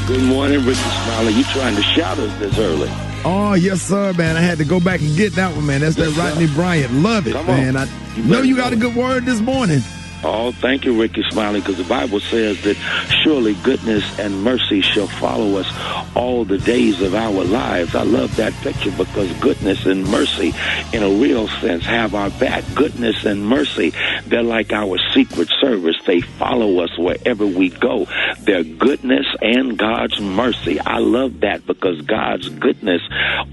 Good morning, Rickey Smiley. You trying to shout us this early? Oh, yes, sir, man. I had to go back and get that one, man. That's that Rodney Bryant. Love it, man. I know you got a good word this morning. Oh, thank you, Rickey Smiley, because the Bible says that surely goodness and mercy shall follow us all the days of our lives. I love that picture because goodness and mercy, in a real sense, have our back. Goodness and mercy, they're like our secret service. They follow us wherever we go. They're goodness and God's mercy. I love that because God's goodness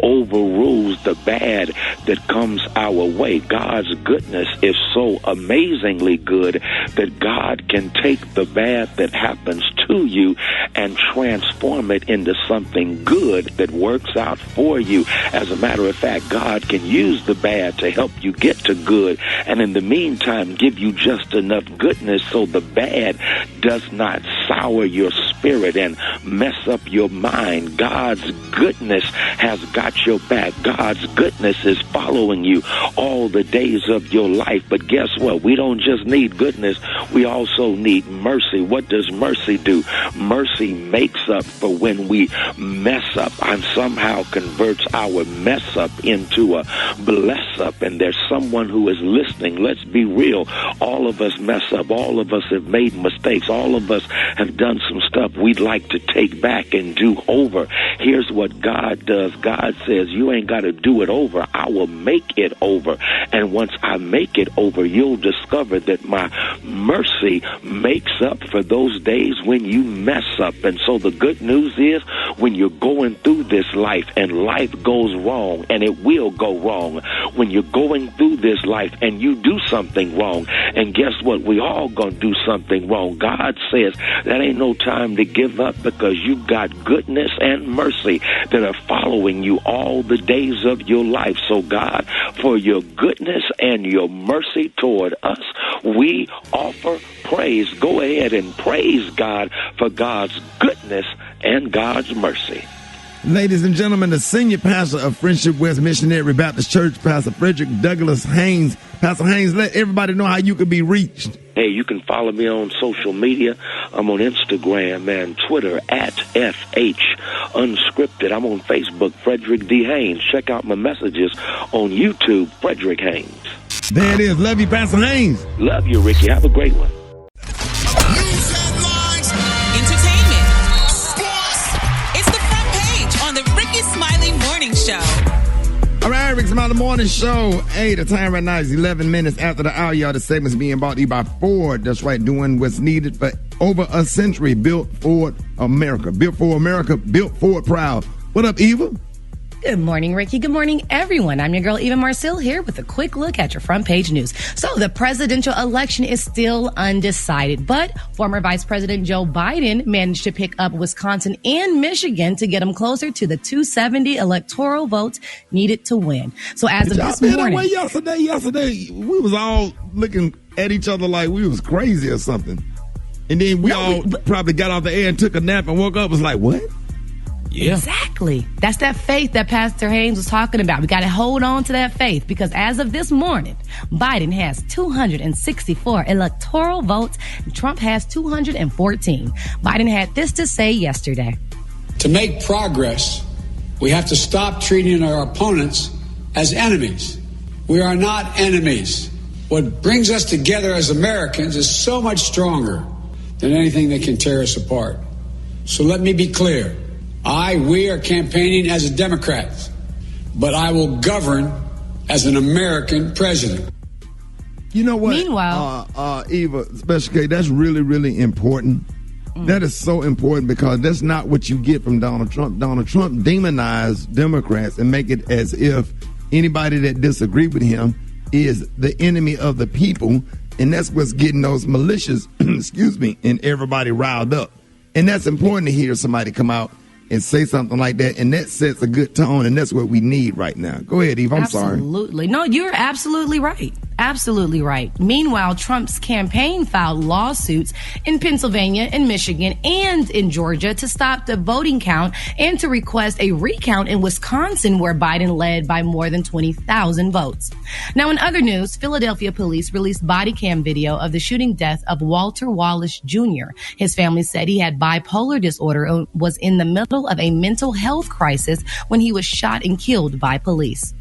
overrules the bad that comes our way. God's goodness is so amazingly good that God can take the bad that happens to you and transform it into something good that works out for you. As a matter of fact, God can use the bad to help you get to good, and in the meantime give you just enough goodness so the bad does not sour your spirit and mess up your mind. God's goodness has got your back. God's goodness is following you all the days of your life. But guess what? We don't just need goodness, we also need mercy. What does mercy do? Mercy makes up for when we mess up and somehow converts our mess up into a bless up. And there's someone who is listening. Let's be real. All of us mess up. All of us have made mistakes. All of us have done some stuff we'd like to take back and do over. Here's what God does. God says, you ain't got to do it over. I will make it over. And once I make it over, you'll discover that my mercy makes up for those days when you mess up. And so the good news is when you're going through this life and life goes wrong, and it will go wrong, when you're going through this life and you do something wrong, and guess what? We all gonna do something wrong. God says that ain't no time to give up because you got goodness and mercy that are following you all the days of your life. So God, for your goodness and your mercy toward us, we offer praise. Go ahead and praise God for God's goodness and God's mercy. Ladies and gentlemen, the senior pastor of Friendship West Missionary Baptist Church, Pastor Frederick Douglass Haynes. Pastor Haynes, let everybody know how you can be reached. Hey, you can follow me on social media. I'm on Instagram and Twitter at FH Unscripted. I'm on Facebook, Frederick D. Haynes. Check out my messages on YouTube, Frederick Haynes. There it is. Love you, Pastor Haynes. Love you, Ricky. Have a great one. News headlines, entertainment, sports. It's the front page on the Rickey Smiley Morning Show. All right, Rickey Smiley Morning Show. Hey, the time right now is 11 minutes after the hour. Y'all, the segment's being brought to you by Ford. That's right, doing what's needed for over a century. Built for America. Built for America. Built Ford proud. What up, Eva? Good morning, Ricky. Good morning, everyone. I'm your girl, Eva Marcille, here with a quick look at your front page news. So the presidential election is still undecided, but former Vice President Joe Biden managed to pick up Wisconsin and Michigan to get him closer to the 270 electoral votes needed to win. So as of this morning, yesterday, we was all looking at each other like we was crazy or something. And then we probably got off the air and took a nap and woke up and was like, what? Yeah. Exactly. That's that faith that Pastor Haynes was talking about. We got to hold on to that faith because as of this morning, Biden has 264 electoral votes and Trump has 214. Biden had this to say yesterday. To make progress, we have to stop treating our opponents as enemies. We are not enemies. What brings us together as Americans is so much stronger than anything that can tear us apart. So let me be clear. We are campaigning as a Democrat, but I will govern as an American president. You know what? Meanwhile, Eva, Special K, that's really, really important. That is so important because that's not what you get from Donald Trump. Donald Trump demonized Democrats and make it as if anybody that disagreed with him is the enemy of the people, and that's what's getting those militias, and everybody riled up. And that's important to hear somebody come out and say something like that, and that sets a good tone, and that's what we need right now. Go ahead, Eve. I'm sorry. Absolutely. No, you're absolutely right. Absolutely right. Meanwhile, Trump's campaign filed lawsuits in Pennsylvania and Michigan and in Georgia to stop the voting count and to request a recount in Wisconsin, where Biden led by more than 20,000 votes. Now, in other news, Philadelphia police released body cam video of the shooting death of Walter Wallace Jr. His family said he had bipolar disorder and was in the middle of a mental health crisis when he was shot and killed by police.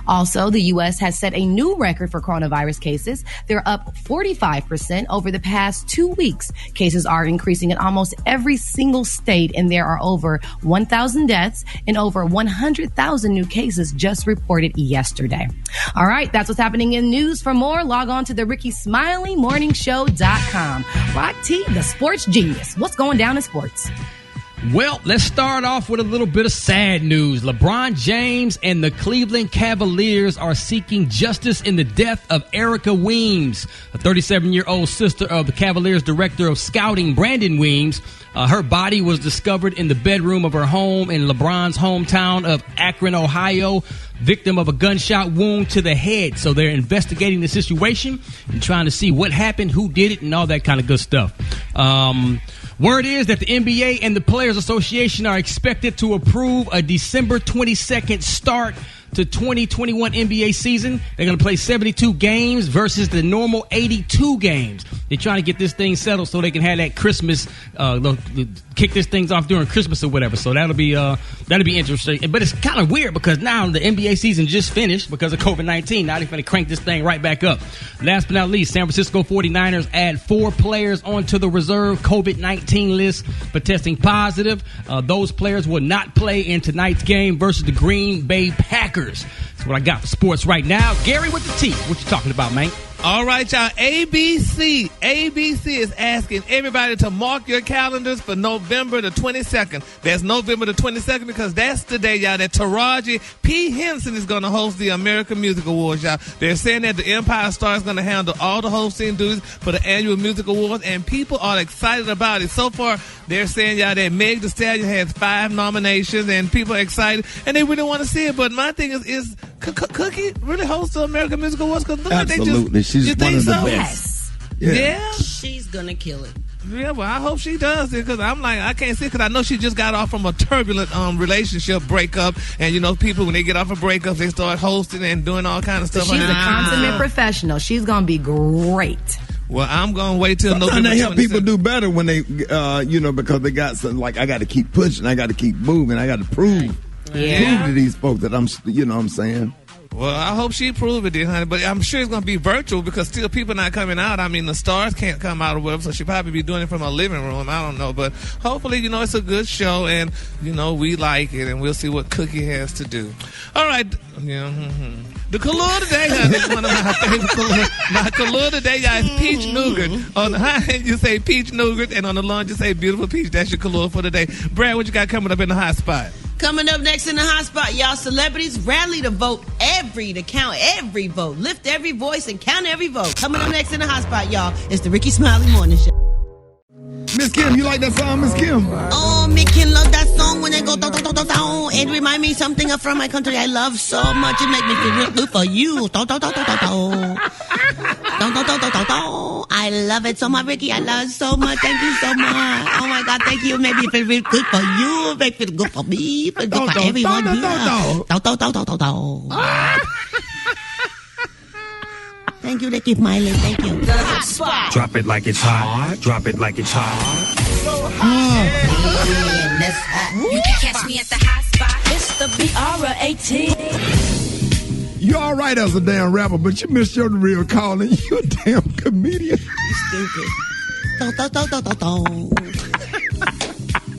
Also, the U.S. has set a new record for coronavirus cases. They're up 45% over the past 2 weeks. Cases are increasing in almost every single state, and there are over 1,000 deaths and over 100,000 new cases just reported yesterday. All right, that's what's happening in news. For more, log on to the Rickey Smiley Morningshow.com. Rock T, the sports genius. What's going down in sports? Well, let's start off with a little bit of sad news. LeBron James and the Cleveland Cavaliers are seeking justice in the death of Erica Weems, a 37-year-old sister of the Cavaliers' director of scouting, Brandon Weems. Her body was discovered in the bedroom of her home in LeBron's hometown of Akron, Ohio, victim of a gunshot wound to the head. So they're investigating the situation and trying to see what happened, who did it, and all that kind of good stuff. Word is that the NBA and the Players Association are expected to approve a December 22nd start to 2021 NBA season. They're going to play 72 games versus the normal 82 games. They're trying to get this thing settled so they can have that Christmas, kick this thing off during Christmas or whatever. So that'll be interesting. But it's kind of weird because now the NBA season just finished because of COVID-19. Now they're going to crank this thing right back up. Last but not least, San Francisco 49ers add 4 players onto the reserve COVID-19 list for testing positive. Those players will not play in tonight's game versus the Green Bay Packers. That's what I got for sports right now. Gary with the T. What you talking about, man? All right, y'all. ABC is asking everybody to mark your calendars for November the 22nd. That's November the 22nd because that's the day, y'all, that Taraji P. Henson is going to host the American Music Awards, y'all. They're saying that the Empire Star is going to handle all the hosting duties for the annual Music Awards, and people are excited about it. So far, they're saying, y'all, that Meg Thee Stallion has 5 nominations, and people are excited, and they really want to see it. But my thing is Cookie really host the American Music Awards? Cause look, absolutely. She's one of the best. Yes. Yeah. She's gonna kill it. Yeah, well, I hope she does it because I'm like, I can't see it because I know she just got off from a turbulent relationship breakup. And, you know, people, when they get off of breakups, they start hosting and doing all kind of stuff. She's a consummate professional. She's going to be great. Well, I'm going to wait till November 27th. They help people do better when they, because they got something like, I got to keep pushing, I got to keep moving, I got to prove to these folks that I'm saying. Well, I hope she prove it, honey. But I'm sure it's going to be virtual because still people not coming out. I mean, the stars can't come out or whatever, so she'll probably be doing it from her living room. I don't know. But hopefully, it's a good show and, we like it and we'll see what Cookie has to do. All right. The color today, honey, is one of my favorite colors. My color today, y'all, is peach nougat. On the high end, you say peach nougat, and on the lawn, you say beautiful peach. That's your color for today. Brad, what you got coming up in the hot spot? Coming up next in the hot spot, y'all, celebrities rally to count every vote, lift every voice, and count every vote. Coming up next in the hot spot, y'all, it's the Rickey Smiley Morning Show. Miss Kim, you like that song, Miss Kim? Oh, me Kim love that song when they go down. It remind me something from my country I love so much. It make me feel real good for you. I love it so much, Ricky. I love it so much. Thank you so much. Oh my God, thank you. Make me feel real good for you. Make me feel good for me. Feel good for everyone here. Thank you, Rickey Smiley. Thank you. Drop it like it's hot. Drop it like it's hot. You can catch me at the hot spot. It's the BR18. You all right as a damn rapper, but you missed your real calling. You a damn comedian. You stupid.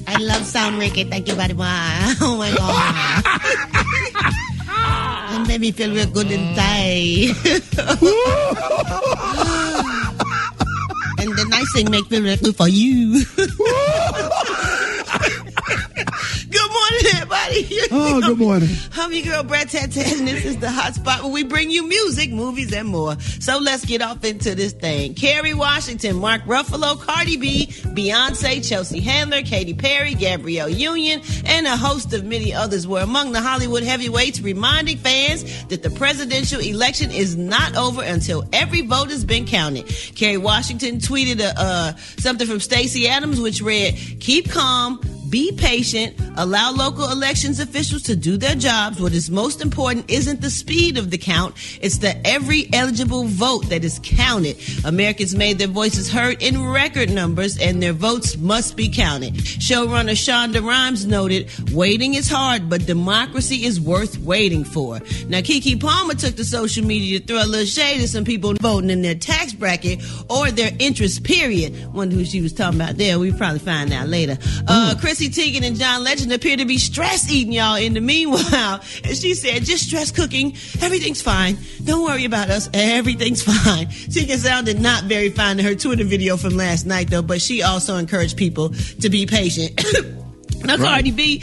I love sound, Ricky. Thank you very much. Oh my God. It made me feel real good inside. And the nice thing make me feel real good for you. Good morning, everybody. Oh, good morning. I'm your girl, Brad Tatan, and this is the hot spot where we bring you music, movies, and more. So let's get off into this thing. Kerry Washington, Mark Ruffalo, Cardi B, Beyonce, Chelsea Handler, Katy Perry, Gabrielle Union, and a host of many others were among the Hollywood heavyweights, reminding fans that the presidential election is not over until every vote has been counted. Kerry Washington tweeted something from Stacey Adams, which read, "Keep calm, be patient, allow local elections officials to do their jobs. What is most important isn't the speed of the count, it's that every eligible vote that is counted. Americans made their voices heard in record numbers, and their votes must be counted." Showrunner Shonda Rhimes noted, "Waiting is hard, but democracy is worth waiting for." Now, Keke Palmer took to social media to throw a little shade at some people voting in their tax bracket or their interest period. Wonder who she was talking about there. We'll probably find out later. Chrissy Teigen and John Legend appear to be stress eating, y'all, in the meanwhile. And she said, "Just stress cooking. Everything's fine. Don't worry about us. Everything's fine." Teigen sounded not very fine in her Twitter video from last night, though, but she also encouraged people to be patient. Now, Cardi B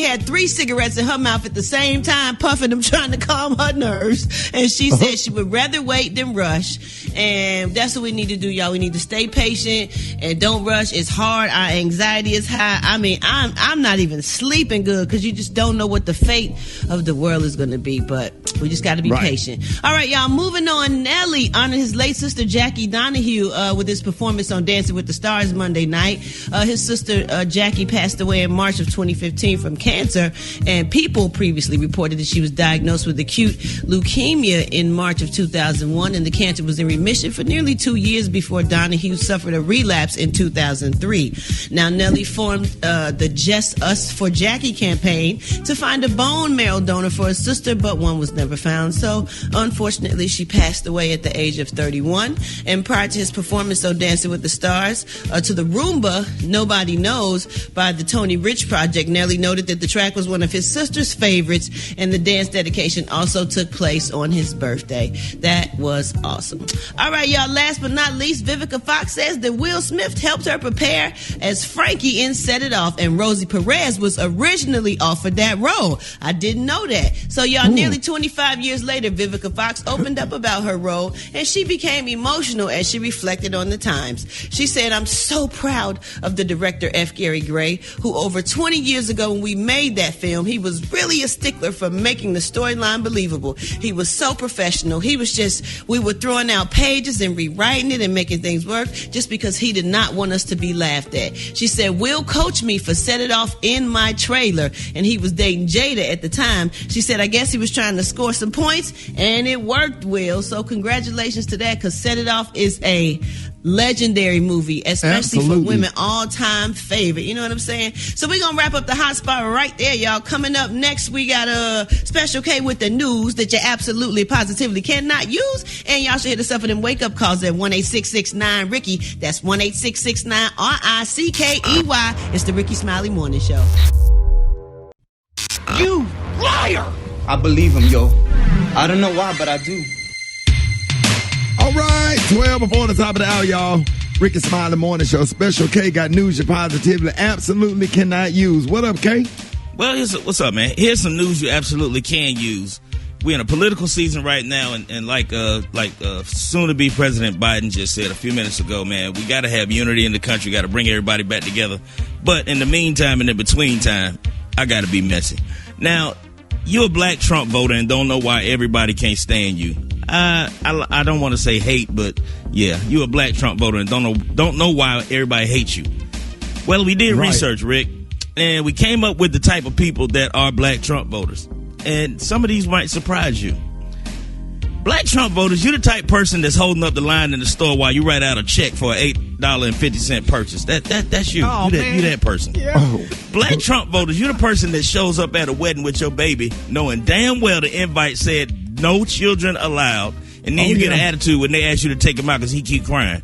had 3 cigarettes in her mouth at the same time, puffing them, trying to calm her nerves. And she said she would rather wait than rush. And that's what we need to do, y'all. We need to stay patient and don't rush. It's hard. Our anxiety is high. I mean, I'm not even sleeping good because you just don't know what the fate of the world is going to be. But we just got to be patient. All right, y'all. Moving on. Nelly honored his late sister Jackie Donahue with his performance on Dancing with the Stars Monday night. His sister Jackie passed away in March of 2015 from cancer, and People previously reported that she was diagnosed with acute leukemia in March of 2001, and the cancer was in remission for nearly 2 years before Donahue suffered a relapse in 2003. Now, Nelly formed the Just Us for Jackie campaign to find a bone marrow donor for his sister, but one was never found. So, unfortunately, she passed away at the age of 31. And prior to his performance on Dancing with the Stars, to the Roomba, Nobody Knows by the Tony Rich Project, Nelly noted that the track was one of his sister's favorites, and the dance dedication also took place on his birthday. That was awesome. All right, y'all, last but not least, Vivica Fox says that Will Smith helped her prepare as Frankie in Set It Off, and Rosie Perez was originally offered that role. I didn't know that. So, y'all, nearly 25 years later, Vivica Fox opened up about her role, and she became emotional as she reflected on the times. She said, "I'm so proud of the director, F. Gary Gray, who over 20 years ago when we made that film, he was really a stickler for making the storyline believable. He was so professional. We were throwing out pages and rewriting it and making things work just because he did not want us to be laughed at." She said, "Will coached me for Set It Off in my trailer," and he was dating Jada at the time. She said, "I guess he was trying to score some points, and it worked, Will." So congratulations to that, because Set It Off is a legendary movie, especially for women, all-time favorite. You know what I'm saying? So we're going to wrap up the hot spot right there, y'all. Coming up next, we got a Special K with the news that you absolutely, positively cannot use. And y'all should hit us up for them wake-up calls at 1-866-9-RICKY. That's 1-866-9-RICKEY. It's the Rickey Smiley Morning Show. You liar! I believe him, yo. I don't know why, but I do. All right, 12 before the top of the hour, y'all. Rickey Smiley Morning Show. Special K got news you positively absolutely cannot use. What up, K? Well, what's up, man? Here's some news you absolutely can use. We're in a political season right now, and like soon-to-be President Biden just said a few minutes ago, man, we got to have unity in the country, got to bring everybody back together. But in the meantime and in between time, I got to be messy. Now, you're a black Trump voter and don't know why everybody can't stand you. I don't want to say hate, but yeah, you're a black Trump voter and don't know why everybody hates you. Well, we did research, Rick, and we came up with the type of people that are black Trump voters. And some of these might surprise you. Black Trump voters, you're the type person that's holding up the line in the store while you write out a check for an $8.50 purchase. That's you. Oh, you that person. Yeah. Oh. Black Trump voters, you're the person that shows up at a wedding with your baby knowing damn well the invite said no children allowed, and then you get an attitude when they ask you to take him out because he keep crying.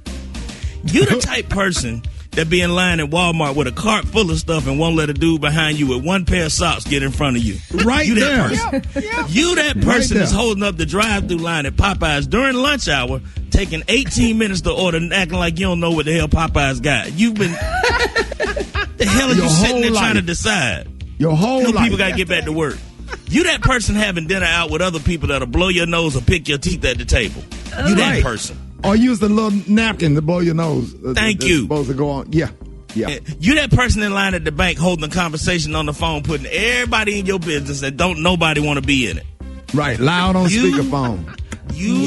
You're the type person that be in line at Walmart with a cart full of stuff and won't let a dude behind you with one pair of socks get in front of you. Right you there. That person. Yep. You that person that's holding up the drive-through line at Popeyes during lunch hour, taking 18 minutes to order and acting like you don't know what the hell Popeyes got. You've been... the hell are you sitting there trying to decide? Your whole life. People got to get back to work. You that person having dinner out with other people that'll blow your nose or pick your teeth at the table. You that person. Or use a little napkin to blow your nose. Thank you. Supposed to go on. Yeah. You that person in line at the bank holding a conversation on the phone, putting everybody in your business that don't nobody want to be in it. Right. Loud on speakerphone.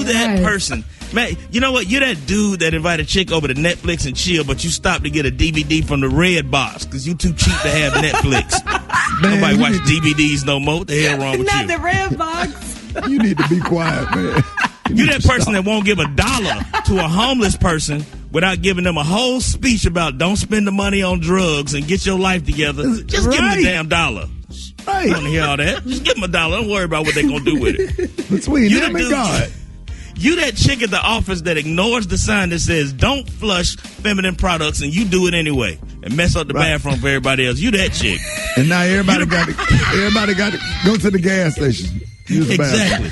That person. Man, you know what? You're that dude that invited a chick over to Netflix and chill, but you stopped to get a DVD from the red box because you too cheap to have Netflix. Nobody watch DVDs no more. What the hell wrong with Not you? the red box. You need to be quiet, man. You that person that won't give $1 to a homeless person without giving them a whole speech about don't spend the money on drugs and get your life together. Just give them a damn $1. I don't want to hear all that. Just give them $1. Don't worry about what they're going to do with it. Between them and God. You that chick at the office that ignores the sign that says don't flush feminine products and you do it anyway and mess up the bathroom for everybody else. You that chick. And now everybody got to go to the gas station. Exactly.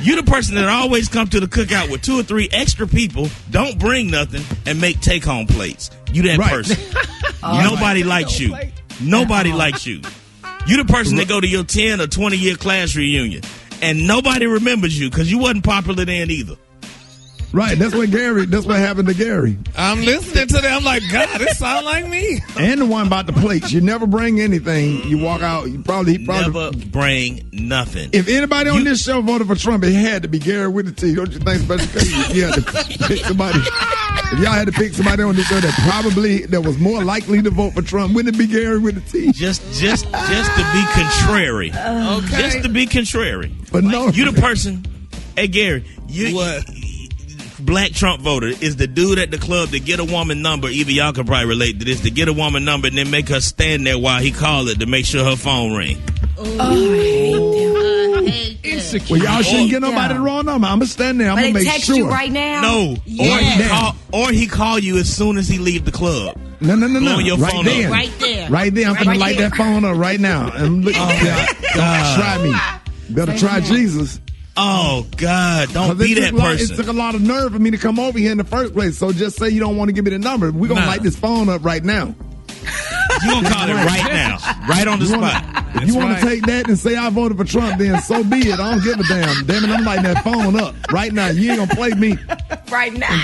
You the person that always come to the cookout with 2 or 3 extra people, don't bring nothing, and make take-home plates. You that person. Nobody likes you. Nobody likes you. You the person that go to your 10 or 20-year class reunion, and nobody remembers you because you wasn't popular then either. Right, that's what happened to Gary. I'm listening to that. I'm like, God, it sounds like me. And the one about the plates. You never bring anything. You walk out. He probably never bring nothing. If anybody on this show voted for Trump, it had to be Gary with the T. Don't you think, Special K? You had to pick somebody. If y'all had to pick somebody on this show that was more likely to vote for Trump, wouldn't it be Gary with the T? Just to be contrary. Okay. Just to be contrary. But no, you the person. Hey Gary, what? Black Trump voter is the dude at the club to get a woman number. Either y'all can probably relate to this. To get a woman number and then make her stand there while he call it to make sure her phone ring. I hate them. Well, y'all shouldn't get nobody the wrong number. I'm gonna stand there. I'm gonna make sure. Text you right now. No, or he call you as soon as he leave the club. No. Your phone there. up. Right there. Right there. I'm gonna light that phone up right now. And look, try me. Better try Jesus. Oh, God. Don't be that person. It took a lot of nerve for me to come over here in the first place. So just say you don't want to give me the number. We're going to light this phone up right now. You're going to call it right now. Right on the spot. If you want to take that and say I voted for Trump, then so be it. I don't give a damn. Damn it, I'm lighting that phone up right now. You ain't going to play me. Right now.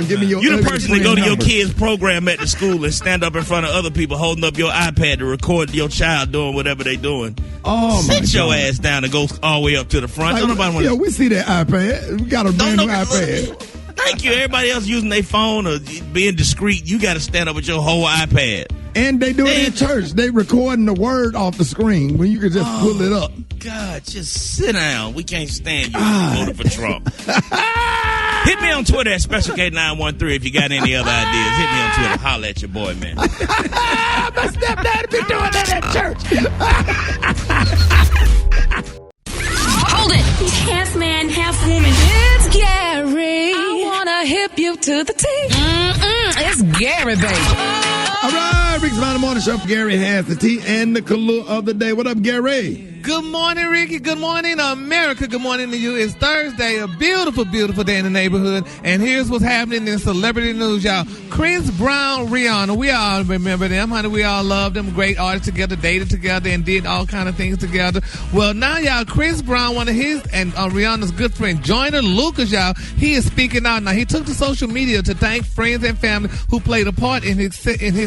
Give me your you the person that go to your number. kid's program at the school and stand up in front of other people holding up your iPad to record your child doing whatever they doing. Oh, my Sit your God. ass down and go all the way up to the front. Like, don't nobody want to. we see that iPad. We got a brand new iPad. Thank you. Everybody else using their phone or being discreet, you got to stand up with your whole iPad. And they do it in church. They recording the word off the screen when you can just pull it up. God, just sit down. We can't stand you voting for Trump. Hit me on Twitter at Special K913 if you got any other ideas. Hit me on Twitter. Holla at your boy, man. My stepdad be doing that at church. Hold it. Half man, half woman. It's Gary. I wanna hip you to the T. It's Gary, baby. All right, Rickey Smiley Morning Show. Gary has the tea and the color of the day. What up, Gary? Good morning, Ricky. Good morning, America. Good morning to you. It's Thursday, a beautiful, beautiful day in the neighborhood. And here's what's happening in celebrity news, y'all. Chris Brown, Rihanna. We all remember them, honey. We all love them. Great artists together, dated together, and did all kind of things together. Well, now, y'all, Chris Brown, one of his and Rihanna's good friend, Joyner Lucas, y'all, he is speaking out. Now, he took to social media to thank friends and family who played a part in his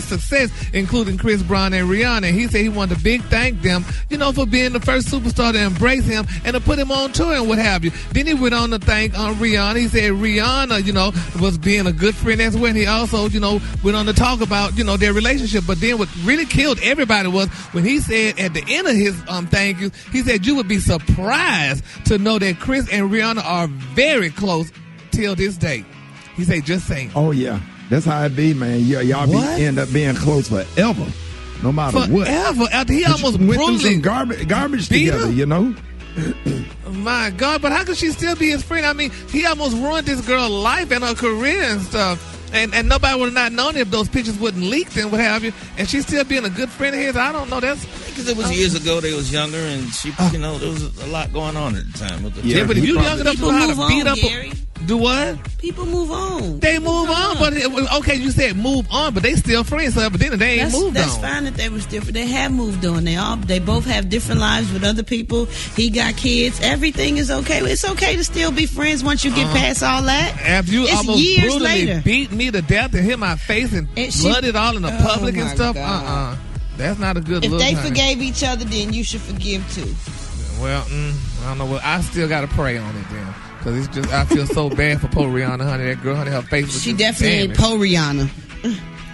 success, including Chris Brown and Rihanna. And he said he wanted to big thank them, for being the first superstar to embrace him and to put him on tour and what have you. Then he went on to thank Rihanna. He said Rihanna, was being a good friend as well. And he also, went on to talk about, their relationship. But then what really killed everybody was when he said at the end of his thank you, he said you would be surprised to know that Chris and Rihanna are very close till this day. He said, just saying. Oh, yeah. That's how it be, man. Y'all end up being close forever. No matter what. Forever. After he almost went brutally through some garbage together, My God, but how could she still be his friend? I mean, he almost ruined this girl's life and her career and stuff. And nobody would have not known if those pictures wouldn't leak and what have you. And she's still being a good friend of his. I don't know. That's because it was years ago. They was younger, and she, there was a lot going on at the time. Yeah, but if you young enough to know how to beat up, Gary. do what? People move on. They move on, but But okay, you said move on, but they still friends. So evidently they ain't moved on. That's fine that they was different. They have moved on. They both have different lives with other people. He got kids. Everything is okay. It's okay to still be friends once you get past all that. After you it's almost years brutally later. beat me to death and hit my face and blooded all in the public and stuff. That's not a good look. If they forgave each other, then you should forgive too. Well, I don't know. Well, I still got to pray on it then. Because it's just, I feel so bad for poor Rihanna, honey. That girl, honey, her face was She definitely ain't poor Rihanna.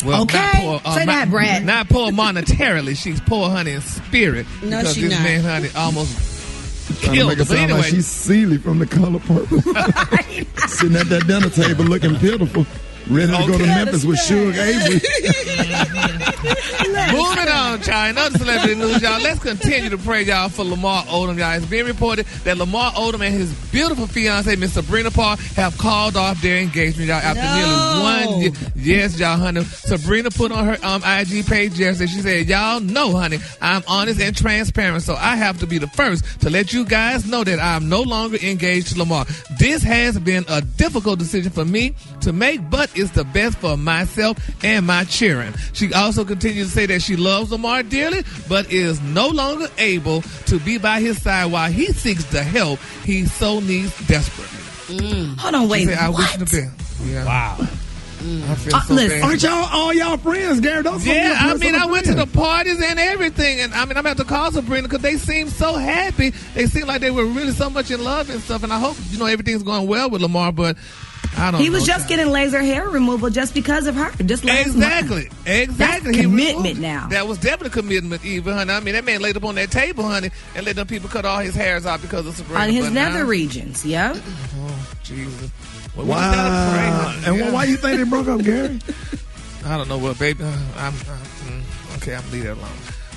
Well, okay. Not poor, say that, Brad. Not poor monetarily. She's poor, honey, in spirit. No, because she this not. man, honey, almost Trying to killed make her. it But sound anyway. like she's Seeley from The Color Purple. Sitting at that dinner table looking pitiful. Ready to go to Memphis with Suge Avery. Moving on, y'all. Another celebrity news, y'all. Let's continue to pray, y'all, for Lamar Odom, y'all. It's being reported that Lamar Odom and his beautiful fiancée, Miss Sabrina Parr, have called off their engagement, y'all, after nearly 1 year. Yes, y'all, honey. Sabrina put on her IG page yesterday. She said, y'all know, honey, I'm honest and transparent, so I have to be the first to let you guys know that I'm no longer engaged to Lamar. This has been a difficult decision for me to make, but it's the best for myself and my children. She also continues to say that she loves Lamar dearly, but is no longer able to be by his side while he seeks the help he so needs desperately. Hold on, wait. She said, I wish the best. Yeah. Wow. I feel so listen, bad. Aren't y'all all y'all friends, Gary? Don't I mean, I went to the parties and everything, and I mean, I'm about to call Sabrina because they seem so happy. They seem like they were really so much in love and stuff, and I hope, everything's going well with Lamar, but I don't know. He was just getting laser hair removal just because of her. Just last month. Exactly. That's commitment now. That was definitely commitment, Eva, honey. I mean, that man laid up on that table, honey, and let them people cut all his hairs out because of Sabrina. On his nether regions, yeah. Oh, Jesus. Well, wow. Why you think they broke up, Gary? I don't know. Well, baby, okay, I'm going to leave that alone.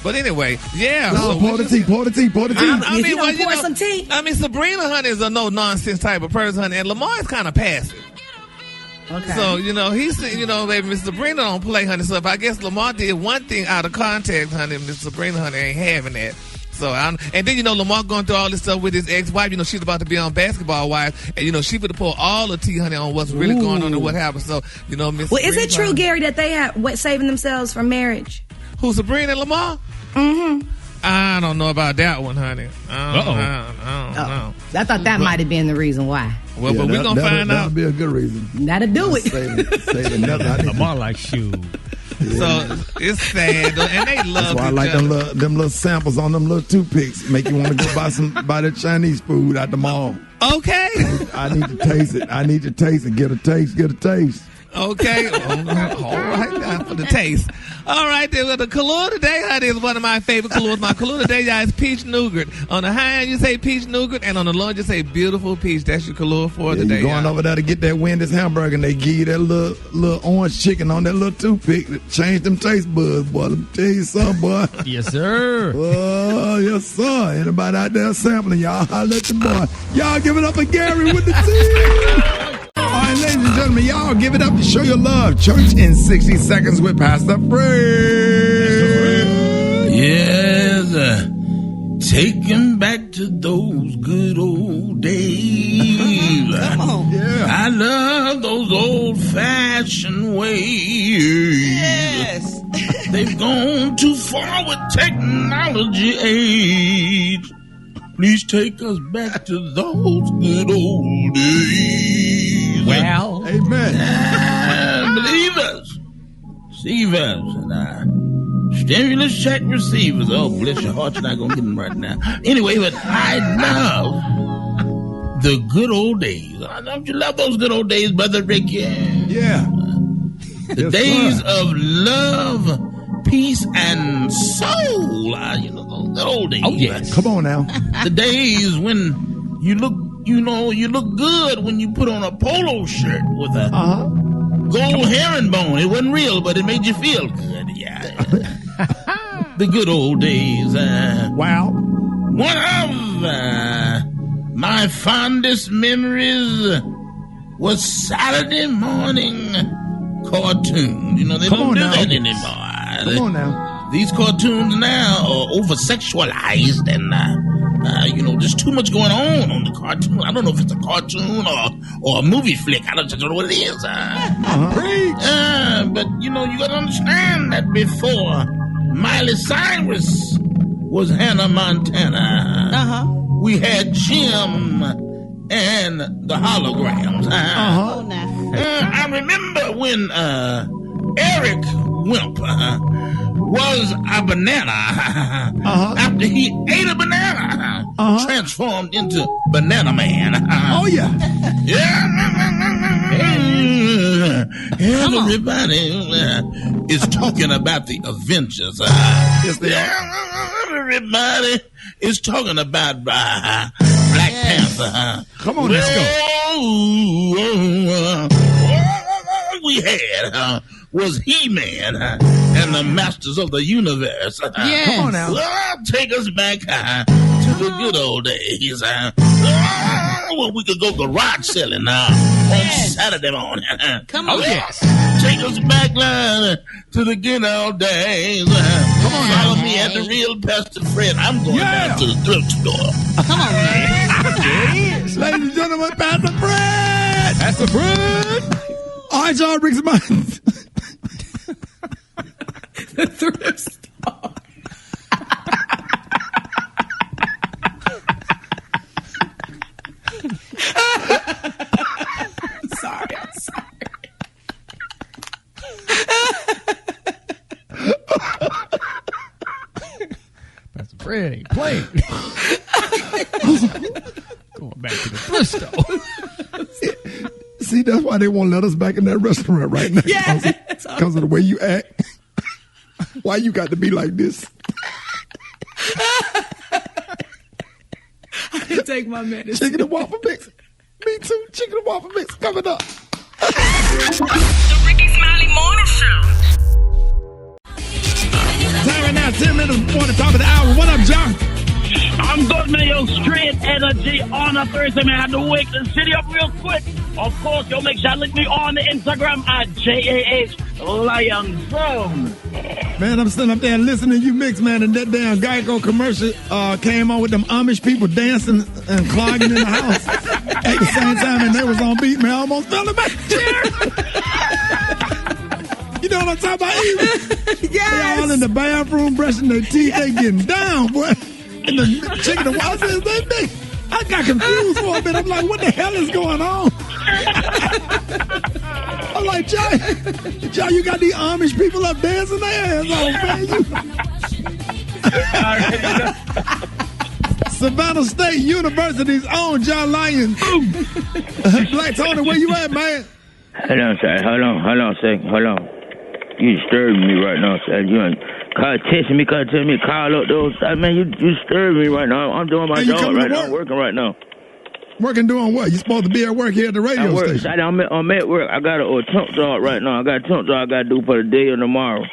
But anyway, yeah. No, pour the tea. Pour some tea. I mean, Sabrina, honey, is a no-nonsense type of person, honey, and Lamar is kind of passive. Okay. So, he's, baby, Miss Sabrina don't play, honey. So if I guess Lamar did one thing out of context, honey, Miss Sabrina, honey, ain't having that. So, and then, Lamar going through all this stuff with his ex-wife. She's about to be on Basketball Wives. And, she would pour all the tea, honey, on what's really going on and what happened. So, Miss Well, is it true, Gary, that they have saving themselves from marriage? Who, Sabrina and Lamar? Mm-hmm. I don't know about that one, honey. I don't know. I thought that might have been the reason why. Well, but we're going to find out. That'll be a good reason. That'll do it. Saving nothing. Lamar like shoes. So it's sad, and they love. That's why I like them little samples on them little toothpicks. Make you want to go buy the Chinese food at the mall. Okay. I need to taste it. Get a taste. Okay. All right now for the taste. All right, then. Well, the Kahlua today, honey, is one of my favorite Kahluas. My Kahlua today, y'all, is peach nougat. On the high end, you say peach nougat, and on the low end, you say beautiful peach. That's your Kahlua for today. You're going over there to get that Wendy's hamburger, and they give you that little orange chicken on that little toothpick that change them taste buds, boy. Let me tell you something, boy. Yes, sir. Oh, yes, sir. Anybody out there sampling, y'all holler at the boy. Y'all give it up for Gary with the tea. All right, ladies and gentlemen, y'all give it up to show your love. Church in 60 seconds with Pastor Fred. Yes, taking back to those good old days. Come on. Yeah. I love those old-fashioned ways. Yes. They've gone too far with technology age. Please take us back to those good old days. Well, Amen. Believers, receivers, and stimulus check receivers. Oh, bless your heart, you're not going to get them right now. Anyway, but I love the good old days. Don't you love those good old days, Brother Ricky? Yeah. The days of love, peace, and soul. Those good old days. Oh, yes. Come on now. The days when you look good when you put on a polo shirt with a gold herringbone. It wasn't real, but it made you feel good. Yeah. The good old days. Wow. One of my fondest memories was Saturday morning cartoons. They don't do that anymore. Come on now. These cartoons now are over-sexualized and, there's too much going on the cartoon. I don't know if it's a cartoon or a movie flick. I don't know what it is. you gotta understand that before Miley Cyrus was Hannah Montana, we had Jim and the holograms. I remember when Eric Wimp was a banana after he ate a banana, transformed into Banana Man. Oh, yeah. Everybody is talking about the Avengers. Yes, they are. Everybody is talking about Black Panther. Come on, let's go. All we had was He-Man and the Masters of the Universe. Come on now. Take us back to the good old days. Well, we could go garage selling on Saturday morning. Come on. Oh, yes. Take us back to the good old days. Come on, follow me at the Real Pastor Fred. I'm going down to the thrift store. Come on, man. Ladies and gentlemen, Pastor Fred. Pastor Fred. All right, y'all, Rickey Smiley. The thrift store. I'm sorry. Pastor Fred ain't playing. Going back to the thrift store. See, that's why they won't let us back in that restaurant right now. Because of the way you act. Why you got to be like this? I didn't take my medicine. Chicken and waffle mix. Me too. Chicken and waffle mix coming up. The Rickey Smiley Morning Show. Time right now, 10 minutes before the top of the hour. What up, John? I'm good, man. Yo, straight energy on a Thursday, man. I had to wake the city up real quick. Of course, yo, make sure you link me on the Instagram at JAHLionZone. Man, I'm sitting up there listening to you mix, man, and that damn Geico commercial came on with them Amish people dancing and clogging in the house at the same time, and they was on beat, man. I almost fell in my chair. You know what I'm talking about? Yes. They all in the bathroom brushing their teeth. They getting down, boy. And the chicken and waffle says, I got confused for a bit. I'm like, what the hell is going on? I'm like, Jay, you got these Amish people up dancing their ass off, man. Savannah State University's own John Lyons. Black Tony, where you at, man? Hold on, sir. Hold on a second. Hold on. You disturbing me right now, sir. You texting me, telling me call up those. Man, you disturbing me right now. I'm doing my job right now. I'm working right now. Working doing what? You supposed to be at work here at the radio station. I'm at work. I got a temp job right now. I got a temp job I got to do for the day or tomorrow.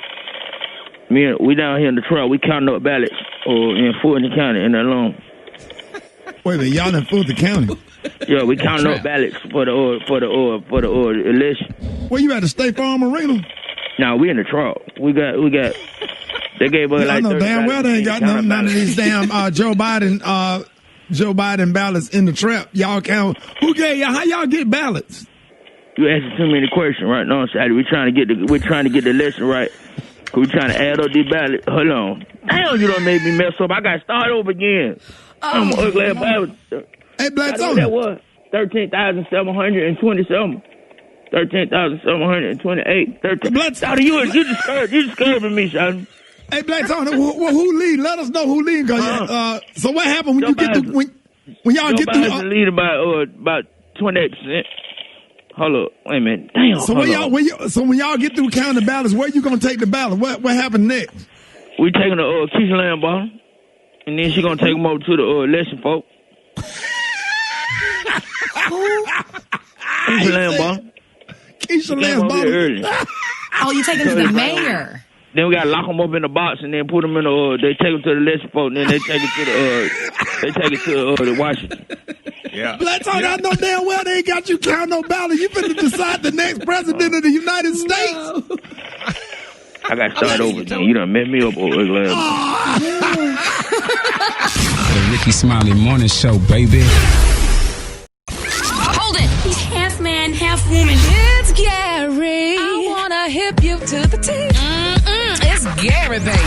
We down here in the truck. We counting up ballots in Fulton County in that alone. Wait a minute, y'all in Fulton County? Yeah, we counting up ballots for the election. Where you at, the State Farm Arena? No, we in the truck. We got. They gave us like. I know damn well they ain't got none of these damn Joe Biden ballots in the trap. Y'all count. Who gave y'all? How y'all get ballots? You asking too many questions right now, Sadie. We're trying to get the election right. We're trying to add up these ballots. Hold on. Damn, you done made me mess up. I got to start over again. I'm ugly about. Hey, Black Tony. That was 13,727. 13,728. 13. Shawty, you disturbing me, Shawty. Hey, Black Tony, who lead? Let us know who lead. So what happened when you get to when y'all get through? Joe lead about 28%. Hold up, wait a minute. Damn. So when y'all get through counting the ballots, where you gonna take the ballot? What happened next? We taking the Keisha Land ball, and then she gonna take them over to the election folk. Keisha Land ball. Keisha Land ball. Oh, you taking to the mayor? Then we gotta lock them up in the box and then put them in the. They take them to the election folk, and then they take it to the Washington. Yeah. Black Tony, I know damn well they ain't got you count no ballot. You finna decide the next president of the United States. I got to start over again. You done met me up over there. The Rickey Smiley Morning Show, baby. Hold it. He's half man, half woman. It's Gary. I wanna hear hip to the T. It's Gary, baby.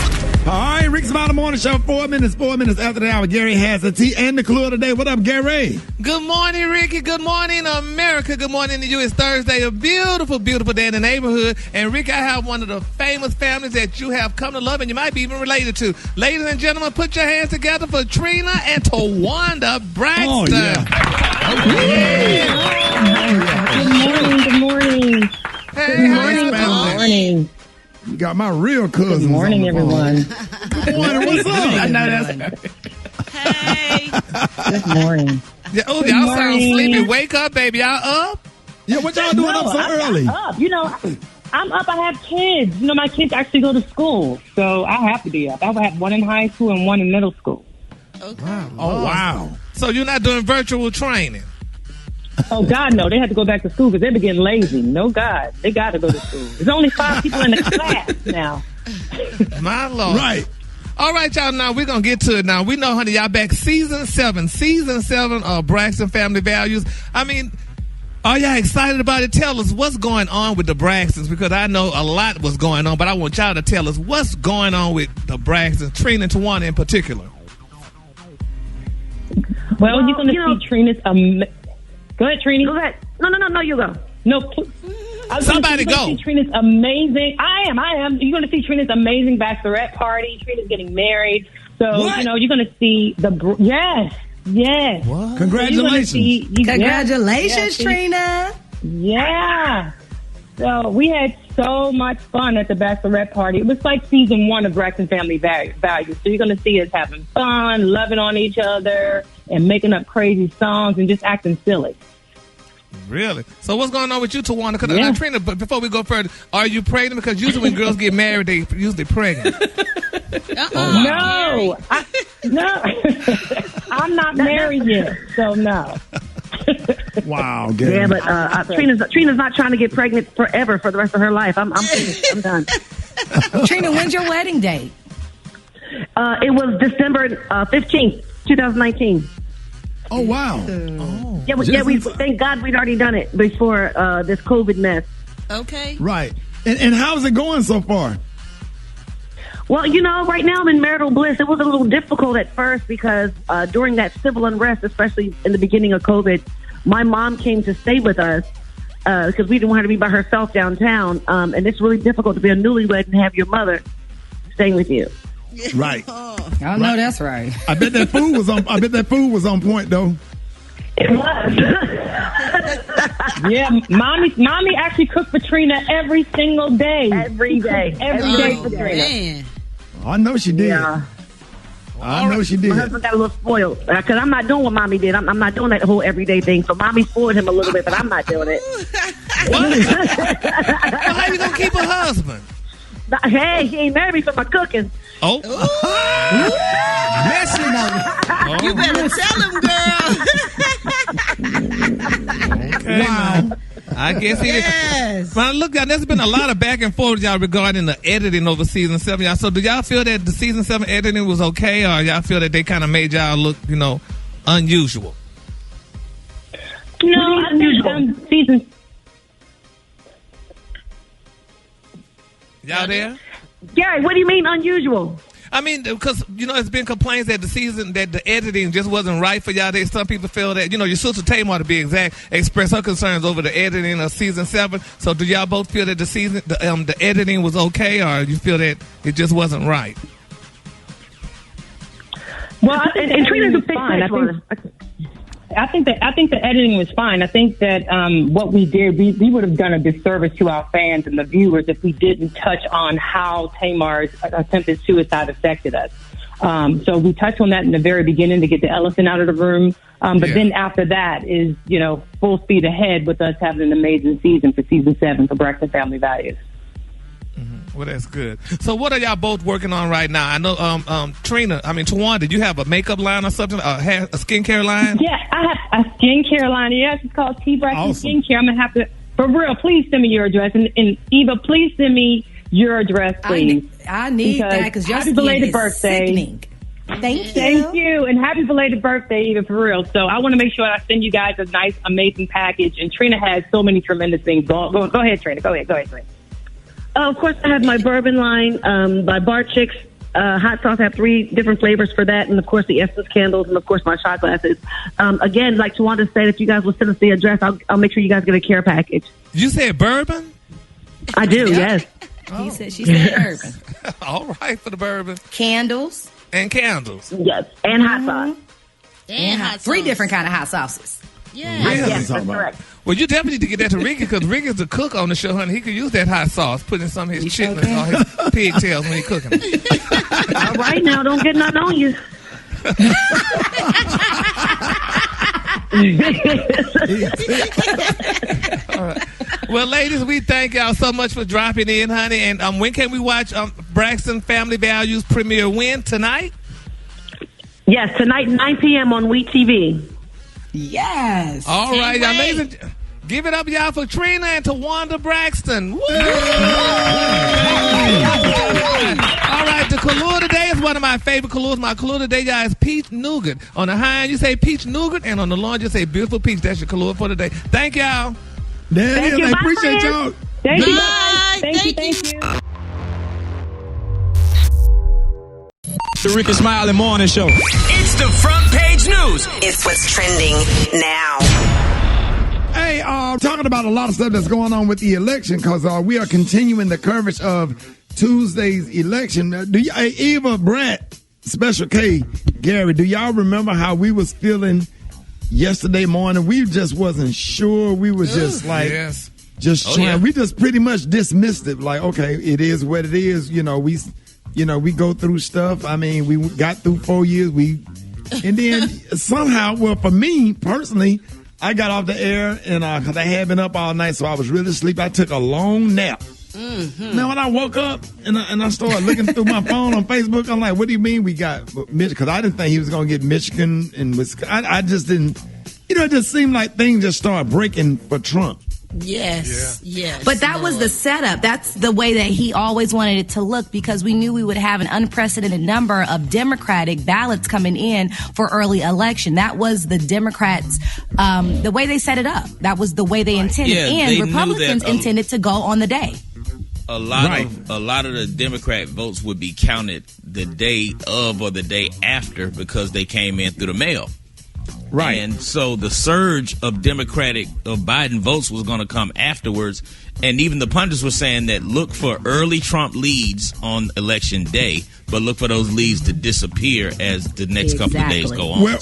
All right, Rickey Smiley Morning Show, 4 minutes after the hour. Gary has the tea and the clue of the day. What up, Gary? Good morning, Ricky. Good morning, America. Good morning to you. It's Thursday, a beautiful, beautiful day in the neighborhood. And, Ricky, I have one of the famous families that you have come to love and you might be even related to. Ladies and gentlemen, put your hands together for Trina and Tawanda Braxton. Oh, yeah. Good morning. Hey, good morning. You got my real cousins. Good morning, everyone. Good morning. What's up? I know that's. Hey. Good morning. Yeah, oh, Good y'all morning. sound sleepy. Wake up, baby. Y'all up? Yeah, what y'all doing up so early? I'm up. You know, I'm up. I have kids. You know, my kids actually go to school, so I have to be up. I have one in high school and one in middle school. Okay. Wow. Oh, wow. So you're not doing virtual training? Oh, God, no. They have to go back to school because they've been getting lazy. No, God. They got to go to school. There's only 5 people in the class now. My Lord. Right. All right, y'all. Now, we're going to get to it now. We know, honey, y'all back season 7 of Braxton Family Values. I mean, are y'all excited about it? Tell us what's going on with the Braxtons, because I know a lot was going on, but I want y'all to tell us what's going on with the Braxtons, Trina and Tawanda in particular. Well, you're going to see Trina's... Go ahead, Trini. Go ahead. No, you go. No, somebody go. See Trina's amazing. I am. You're going to see Trina's amazing bachelorette party. Trina's getting married. So, what? You know, you're going to see Yes. What? Congratulations. Congratulations, Trina. Yeah. So we had so much fun at the bachelorette party. It was like season 1 of Braxton Family Values. So you're going to see us having fun, loving on each other, and making up crazy songs and just acting silly. Really? So what's going on with you, Tawanda? Because Trina, but before we go further, are you pregnant? Because usually when girls get married, they usually pregnant. No, I'm not married yet, so no. Wow, Gary. Yeah, but Trina's not trying to get pregnant forever for the rest of her life. I'm finished. I'm done. Trina, when's your wedding date? It was December 15th, 2019. Oh, wow. We thank God we'd already done it before this COVID mess. Okay. Right. And how's it going so far? Well, you know, right now I'm in marital bliss. It was a little difficult at first because during that civil unrest, especially in the beginning of COVID, my mom came to stay with us because we didn't want her to be by herself downtown. And it's really difficult to be a newlywed and have your mother staying with you. Right. I know that's right. I bet that food was on point though. It was. Yeah, mommy actually cooked for Trina every single day. Every day for Trina. Man. I know she did. Yeah. I know she did. My husband got a little spoiled because I'm not doing what mommy did. I'm not doing that whole everyday thing. So mommy spoiled him a little bit, but I'm not doing it. What? Well, how you gonna keep a husband? Hey, he ain't married me for my cooking. Oh. You better tell him, girl. Okay. Wow. I guess he did. Well, look, y'all, there's been a lot of back and forth, y'all, regarding the editing over season 7, y'all. So do y'all feel that the season 7 editing was okay, or y'all feel that they kind of made y'all look, you know, unusual? No, I think season... Y'all there? Gary, what do you mean unusual? I mean, because, you know, it's been complaints that the editing just wasn't right for y'all. Some people feel that, you know, your sister Tamar, to be exact, expressed her concerns over the editing of season 7. So do y'all both feel that the editing was okay, or you feel that it just wasn't right? Well, and Trina's fine. I think the editing was fine. I think that what we did, we would have done a disservice to our fans and the viewers if we didn't touch on how Tamar's attempted suicide affected us. So we touched on that in the very beginning to get the elephant out of the room. But then after that is, you know, full speed ahead with us having an amazing season for season 7 for Braxton Family Values. Well, that's good. So what are y'all both working on right now? I know, Tawanda, did you have a makeup line or something, a skincare line? Yeah, I have a skincare line. Yes, it's called T. Braxton Skincare. I'm going to have to, for real, please send me your address. And Eva, please send me your address, please. I need that because your happy skin belated is birthday. Sickening. Thank you. Thank you. And happy belated birthday, Eva, for real. So I want to make sure I send you guys a nice, amazing package. And Trina has so many tremendous things. Go ahead, Trina. Go ahead, Trina. Of course, I have my bourbon line by Bar Chicks. Hot sauce, I have 3 different flavors for that. And, of course, the Essence candles and, of course, my shot glasses. Again, like Tawanda said, if you guys will send us the address, I'll make sure you guys get a care package. You said bourbon? I do, yes. She said bourbon. All right, for the bourbon. Candles. And candles. Yes, and hot sauce. And hot sauce. 3 different kind of hot sauces. Yeah. Yes, that's correct. Well, you definitely need to get that to Ricky because Ricky's the cook on the show, honey. He could use that hot sauce, put in some of his chitlins or his pigtails when he's cooking. All right, now, don't get nothing on you. All right. Well, ladies, we thank y'all so much for dropping in, honey. And when can we watch Braxton Family Values premiere? When? Tonight? Yes, tonight, 9 p.m. on WE TV. Yes. All right, y'all. Ladies, give it up, y'all, for Trina and Tawanda Braxton. Woo! All right, the Kahlua today is one of my favorite Kahluas. My Kahlua today, y'all, is peach nougat. On the high end, you say peach nougat, and on the low end, you say beautiful peach. That's your Kahlua for today. Thank y'all. Thank you. I appreciate y'all. Thank you. Bye. Thank you. The Rickey Smiley Morning Show. It's the front page news. It's what's trending now. Hey, talking about a lot of stuff that's going on with the election because we are continuing the coverage of Tuesday's election. Do you, Eva, Brett, Special K, Gary, do y'all remember how we was feeling yesterday morning? We just wasn't sure. We were just just trying. Yeah. We just pretty much dismissed it. Like, okay, it is what it is. We go through stuff. I mean, we got through 4 years. And then somehow, well, for me personally, I got off the air and because I had been up all night, so I was really asleep. I took a long nap. Mm-hmm. Now, when I woke up and I started looking through my phone on Facebook, I'm like, what do you mean we got Michigan? Because I didn't think he was going to get Michigan and Wisconsin. I just didn't, it just seemed like things just started breaking for Trump. Yes. But that was the setup. That's the way that he always wanted it to look because we knew we would have an unprecedented number of Democratic ballots coming in for early election. That was the Democrats, the way they set it up. That was the way they intended. Yeah, and they Republicans intended to go on the day. A lot of the Democrat votes would be counted the day of or the day after because they came in through the mail. Right. And so the surge of Biden votes was going to come afterwards. And even the pundits were saying that look for early Trump leads on election day, but look for those leads to disappear as the next couple of days go on.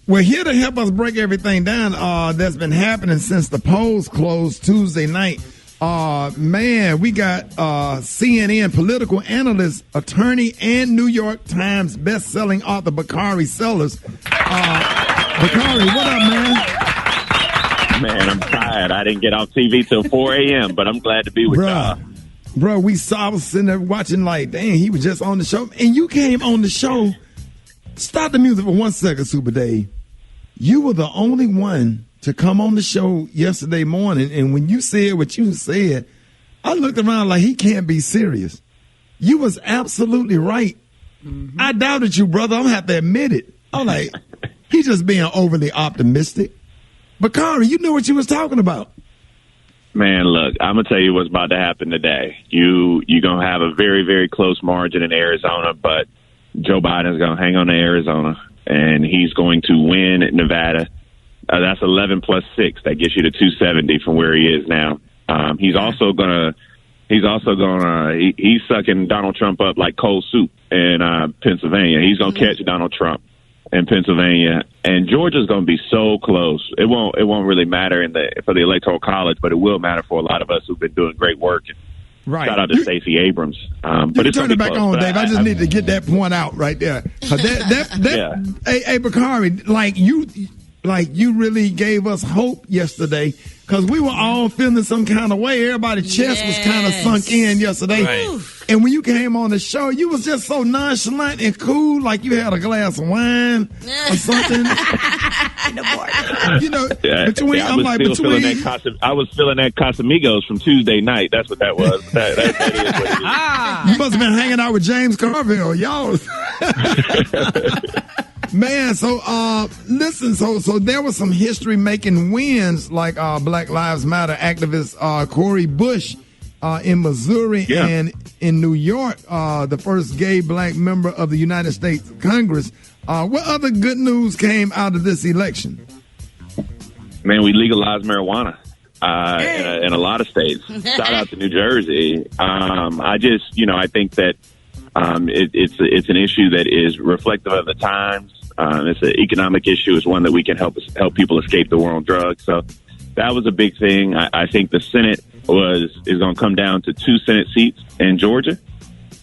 Well, here to help us break everything down that's been happening since the polls closed Tuesday night. Man, we got CNN political analyst, attorney, and New York Times best-selling author Bakari Sellers. Bakari, what up, man? Man, I'm tired. I didn't get off TV till 4 a.m., but I'm glad to be with y'all. Bro, I was sitting there watching like, dang, he was just on the show. And you came on the show. Stop the music for 1 second, Super Dave. You were the only one to come on the show yesterday morning, and when you said what you said, I looked around like he can't be serious. You was absolutely right. Mm-hmm. I doubted you, brother. I'm going to have to admit it. I'm like, he's just being overly optimistic. Bakari, you knew what you was talking about. Man, look, I'm going to tell you what's about to happen today. You're going to have a very, very close margin in Arizona, but Joe Biden's going to hang on to Arizona, and he's going to win at Nevada. That's 11 plus 6. That gets you to 270 from where he is now. He's sucking Donald Trump up like cold soup in Pennsylvania. He's going to catch Donald Trump in Pennsylvania, and Georgia's going to be so close. It won't really matter for the Electoral College, but it will matter for a lot of us who've been doing great work. Right. Shout out to Stacey Abrams. But it's turn it back on, Dave. I just need to get that point out right there. Hey, Bakari, like you really gave us hope yesterday because we were all feeling some kind of way. Everybody's chest was kind of sunk in yesterday. Right. And when you came on the show, you was just so nonchalant and cool, like you had a glass of wine or something. I was feeling that Casamigos from Tuesday night. That's what that was. That is what it is. You must have been hanging out with James Carville, y'all. Man, so listen, so there was some history-making wins, like Black Lives Matter activist Cori Bush in Missouri and in New York, the first gay black member of the United States Congress. What other good news came out of this election? Man, we legalized marijuana in a lot of states. Shout out to New Jersey. I think that it's an issue that is reflective of the times. It's an economic issue. It's one that we can help people escape the war on drugs. So that was a big thing. I think the Senate is going to come down to 2 Senate seats in Georgia.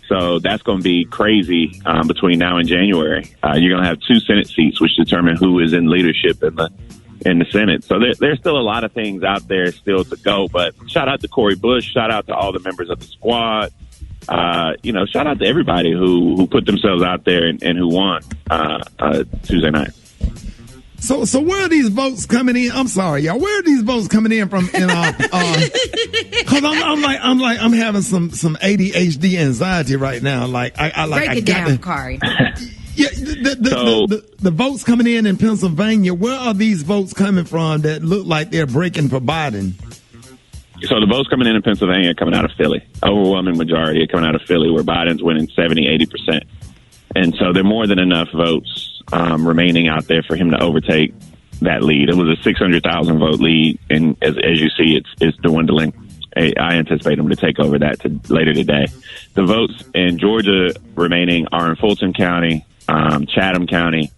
So that's going to be crazy between now and January. You're going to have 2 Senate seats, which determine who is in leadership in the Senate. So there's still a lot of things out there still to go. But shout out to Cori Bush. Shout out to all the members of the squad. Shout out to everybody who put themselves out there and who won Tuesday night. So where are these votes coming in? I'm sorry, y'all. Where are these votes coming in from? Because I'm having some ADHD anxiety right now. Break it down, Kari. Yeah, the votes coming in Pennsylvania. Where are these votes coming from that look like they're breaking for Biden? So the votes coming in Pennsylvania are coming out of Philly. Overwhelming majority are coming out of Philly, where Biden's winning 70-80%. And so there are more than enough votes remaining out there for him to overtake that lead. It was a 600,000 vote lead, and as you see, it's dwindling. I anticipate him to take over that later today. The votes in Georgia remaining are in Fulton County, Chatham County,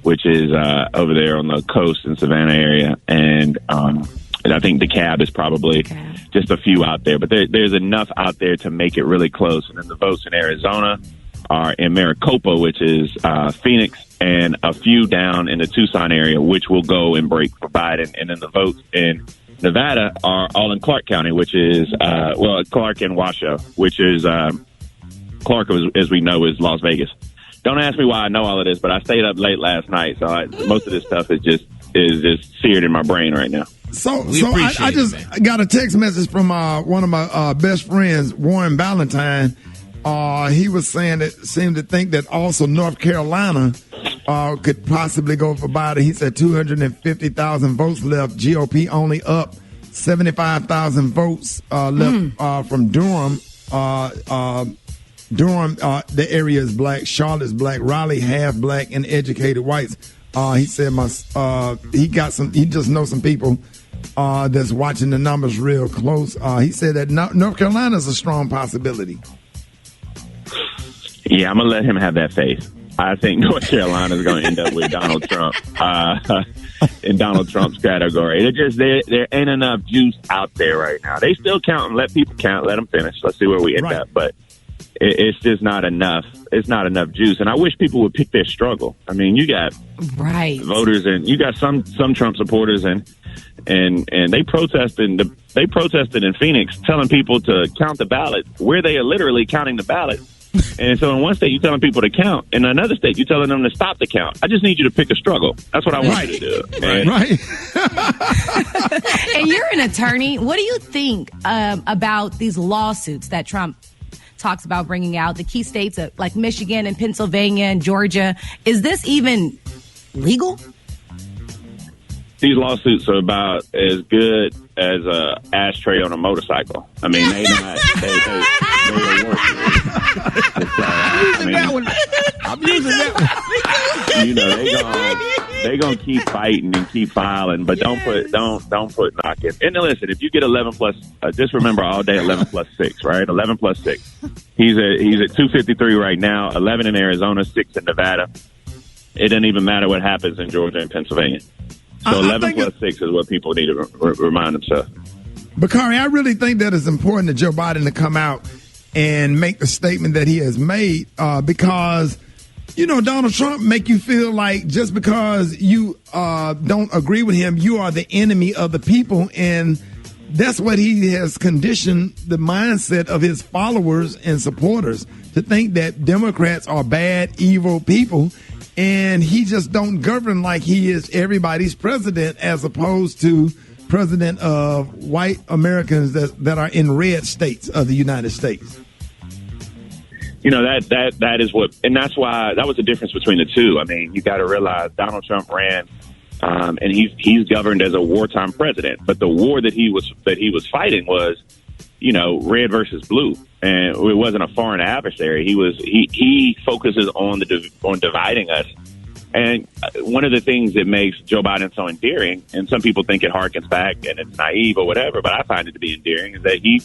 which is over there on the coast in Savannah area, and I think DeKalb is probably just a few out there, but there's enough out there to make it really close. And then the votes in Arizona are in Maricopa, which is Phoenix, and a few down in the Tucson area, which will go and break for Biden. And then the votes in Nevada are all in Clark County, which is, Clark and Washoe, which is, Clark, as we know, is Las Vegas. Don't ask me why I know all of this, but I stayed up late last night, so most of this stuff is just seared in my brain right now. So I just got a text message from one of my best friends, Warren Ballantyne. He was saying that seemed to think that also North Carolina could possibly go for Biden. He said 250,000 votes left. GOP only up 75,000 votes left from Durham. Durham, the area is black. Charlotte's black. Raleigh half black and educated whites. He said he just knows some people that's watching the numbers real close. He said that North Carolina is a strong possibility. Yeah, I'm going to let him have that faith. I think North Carolina is going to end up with Donald Trump in Donald Trump's category. There ain't enough juice out there right now. They still count and let people count, let them finish. Let's see where we end up. But it's just not enough. It's not enough juice. And I wish people would pick their struggle. I mean, you got voters and you got some Trump supporters and they protested in Phoenix, telling people to count the ballot where they are literally counting the ballot. And so in one state, you're telling people to count. In another state, you're telling them to stop the count. I just need you to pick a struggle. That's what I want you to do. Right. And you're an attorney. What do you think about these lawsuits that Trump talks about bringing out, the key states like Michigan and Pennsylvania and Georgia? Is this even legal? These lawsuits are about as good as a ashtray on a motorcycle. I mean, they I'm using that one. You know, they gonna keep fighting and keep filing, but don't put knocking. And listen, if you get 11 plus, just remember all day 11 plus 6, right? 11 plus 6. He's at 253 right now. 11 in Arizona, 6 in Nevada. It doesn't even matter what happens in Georgia and Pennsylvania. So 11 plus 6 is what people need to remind themselves. Bakari, I really think that it's important to Joe Biden to come out and make the statement that he has made because, you know, Donald Trump make you feel like just because you don't agree with him, you are the enemy of the people. And that's what he has conditioned the mindset of his followers and supporters to think that Democrats are bad, evil people. And he just don't govern like he is everybody's president as opposed to president of white Americans that are in red states of the United States. You know, that is what, and that's why that was the difference between the two. I mean, you got to realize Donald Trump ran, and he's governed as a wartime president. But the war that he was fighting was red versus blue, and it wasn't a foreign adversary. He focuses on on dividing us. And one of the things that makes Joe Biden so endearing, and some people think it harkens back and it's naive or whatever, but I find it to be endearing, is that he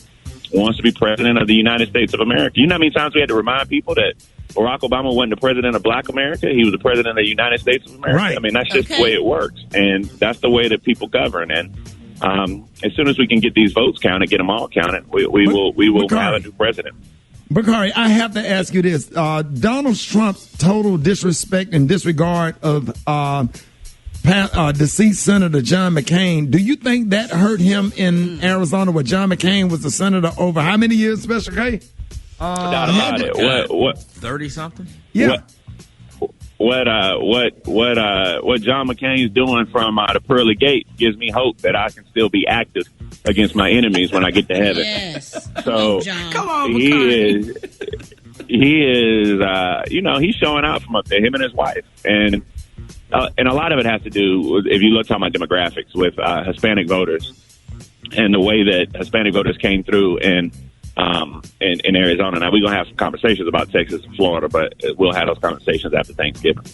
wants to be president of the United States of America. You know how many times we had to remind people that Barack Obama wasn't the president of Black America? He was the president of the United States of America. Right. I mean, that's just the way it works, and that's the way that people govern. And as soon as we can get these votes counted, get them all counted, we will have a new president. Bakari, I have to ask you this. Donald Trump's total disrespect and disregard of deceased Senator John McCain, do you think that hurt him in Arizona, where John McCain was the senator over how many years, Special K? Doubt about it. What 30-something? Yeah. What John McCain's doing from the pearly gate gives me hope that I can still be active against my enemies when I get to heaven. Yes. So Come on, he is, he's showing out from up there, him and his wife, and a lot of it has to do with, if you look at my demographics, with Hispanic voters and the way that Hispanic voters came through in Arizona. Now, we're going to have some conversations about Texas and Florida, but we'll have those conversations after Thanksgiving.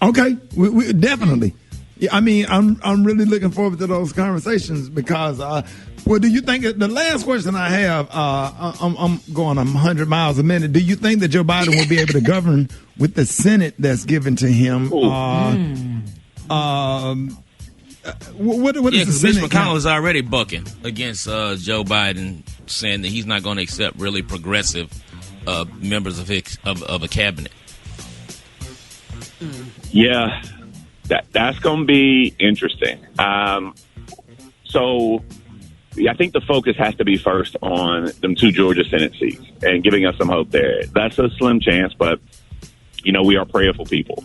Okay, we definitely. Yeah, I mean, I'm really looking forward to those conversations because, do you think, the last question I have, I'm going 100 miles a minute. Do you think that Joe Biden will be able to govern with the Senate that's given to him? What is the Mitch Senate? McConnell is already bucking against Joe Biden, saying that he's not going to accept really progressive members of a cabinet. Yeah, that's going to be interesting. So I think the focus has to be first on them 2 Georgia Senate seats and giving us some hope there. That's a slim chance, but we are prayerful people.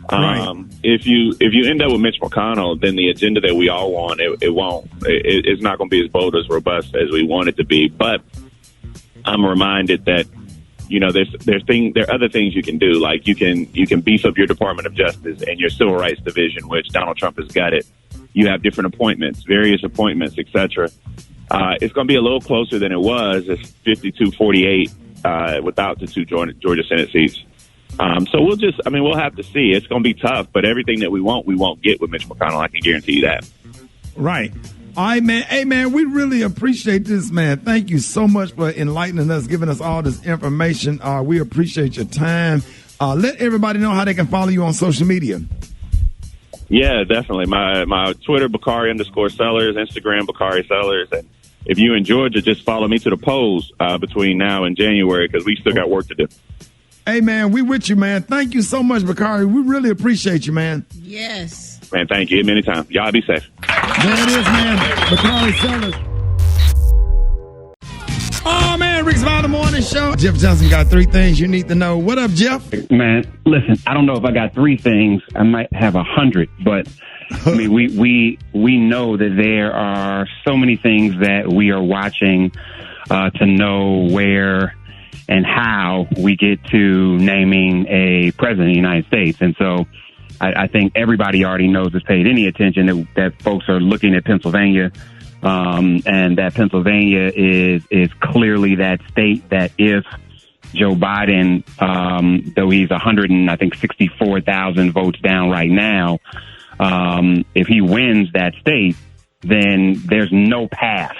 Right. If you end up with Mitch McConnell, then the agenda that we all want, it won't. It's not going to be as bold, as robust as we want it to be. But I'm reminded that there are other things you can do. Like you can beef up your Department of Justice and your Civil Rights Division, which Donald Trump has gutted. You have different appointments, various appointments, etc. It's going to be a little closer than it was. It's 52-48 without the 2 Georgia Senate seats. So we'll have to see. It's going to be tough, but everything that we won't get with Mitch McConnell. I can guarantee you that. Right. All right, man. Hey, man, we really appreciate this, man. Thank you so much for enlightening us, giving us all this information. We appreciate your time. Let everybody know how they can follow you on social media. Yeah, definitely. My Twitter, Bakari_Sellers, Instagram, Bakari Sellers. And if you're in Georgia, just follow me to the polls between now and January, because we still got work to do. Hey, man, we with you, man. Thank you so much, Bakari. We really appreciate you, man. Yes. Man, thank you. Many times. Y'all be safe. There it is, man. Bakari Sellers. Oh, man, Rick's Smiley Morning Show. Jeff Johnson got 3 things you need to know. What up, Jeff? Man, listen, I don't know if I got 3 things. I might have 100, but I mean, we know that there are so many things that we are watching to know where and how we get to naming a president of the United States. And so I think everybody already knows, has paid any attention, that folks are looking at Pennsylvania, and that Pennsylvania is clearly that state that if Joe Biden, though he's 64,000 votes down right now, if he wins that state, then there's no path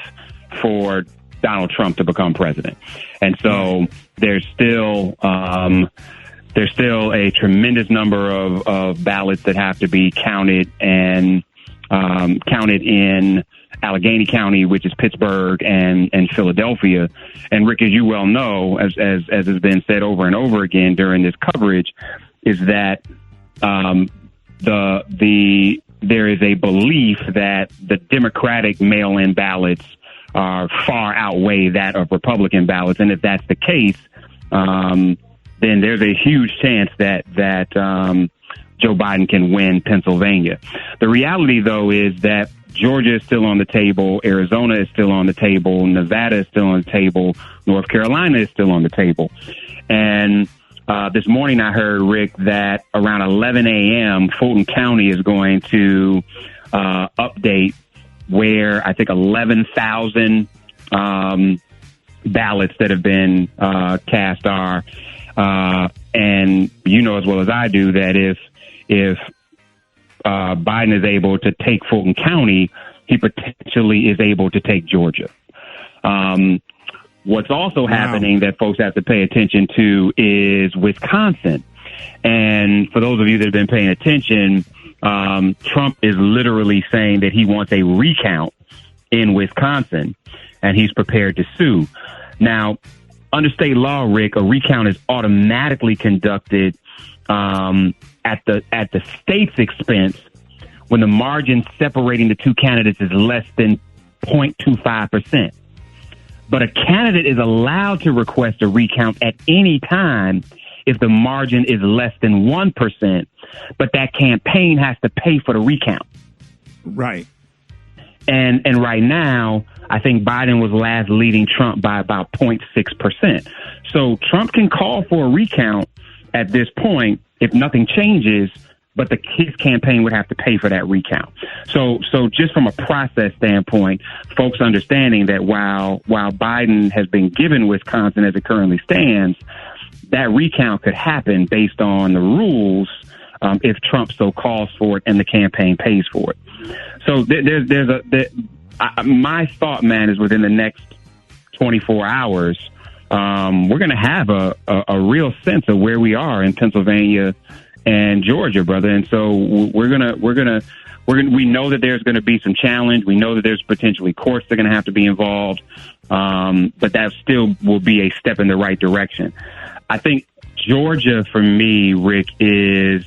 for Donald Trump to become president. And so there's still a tremendous number of ballots that have to be counted and counted in Allegheny County, which is Pittsburgh and Philadelphia. And Rick, as you well know, as has been said over and over again during this coverage, is that there is a belief that the Democratic mail-in ballots far outweigh that of Republican ballots, and if that's the case, then there's a huge chance that Joe Biden can win Pennsylvania. The reality, though, is that Georgia is still on the table, Arizona is still on the table, Nevada is still on the table, North Carolina is still on the table. And this morning I heard, Rick, that around 11 a.m., Fulton County is going to update where I think 11,000 ballots that have been cast are. And you know as well as I do that if Biden is able to take Fulton County, he potentially is able to take Georgia. What's also happening that folks have to pay attention to is Wisconsin. And for those of you that have been paying attention, Trump is literally saying that he wants a recount in Wisconsin, and he's prepared to sue. Now, under state law, Rick, a recount is automatically conducted at the state's expense when the margin separating the two candidates is less than 0.25%. But a candidate is allowed to request a recount at any time if the margin is less than 1%, but that campaign has to pay for the recount. Right. And right now, I think Biden was last leading Trump by about 0.6%. So Trump can call for a recount at this point if nothing changes, but his campaign would have to pay for that recount. So just from a process standpoint, folks understanding that while Biden has been given Wisconsin as it currently stands, that recount could happen based on the rules if Trump so calls for it and the campaign pays for it. So my thought, man, is within the next 24 hours, we're going to have a real sense of where we are in Pennsylvania and Georgia, brother. And so we know that there's going to be some challenge. We know that there's potentially courts that are going to have to be involved. But that still will be a step in the right direction. I think Georgia, for me, Rick, is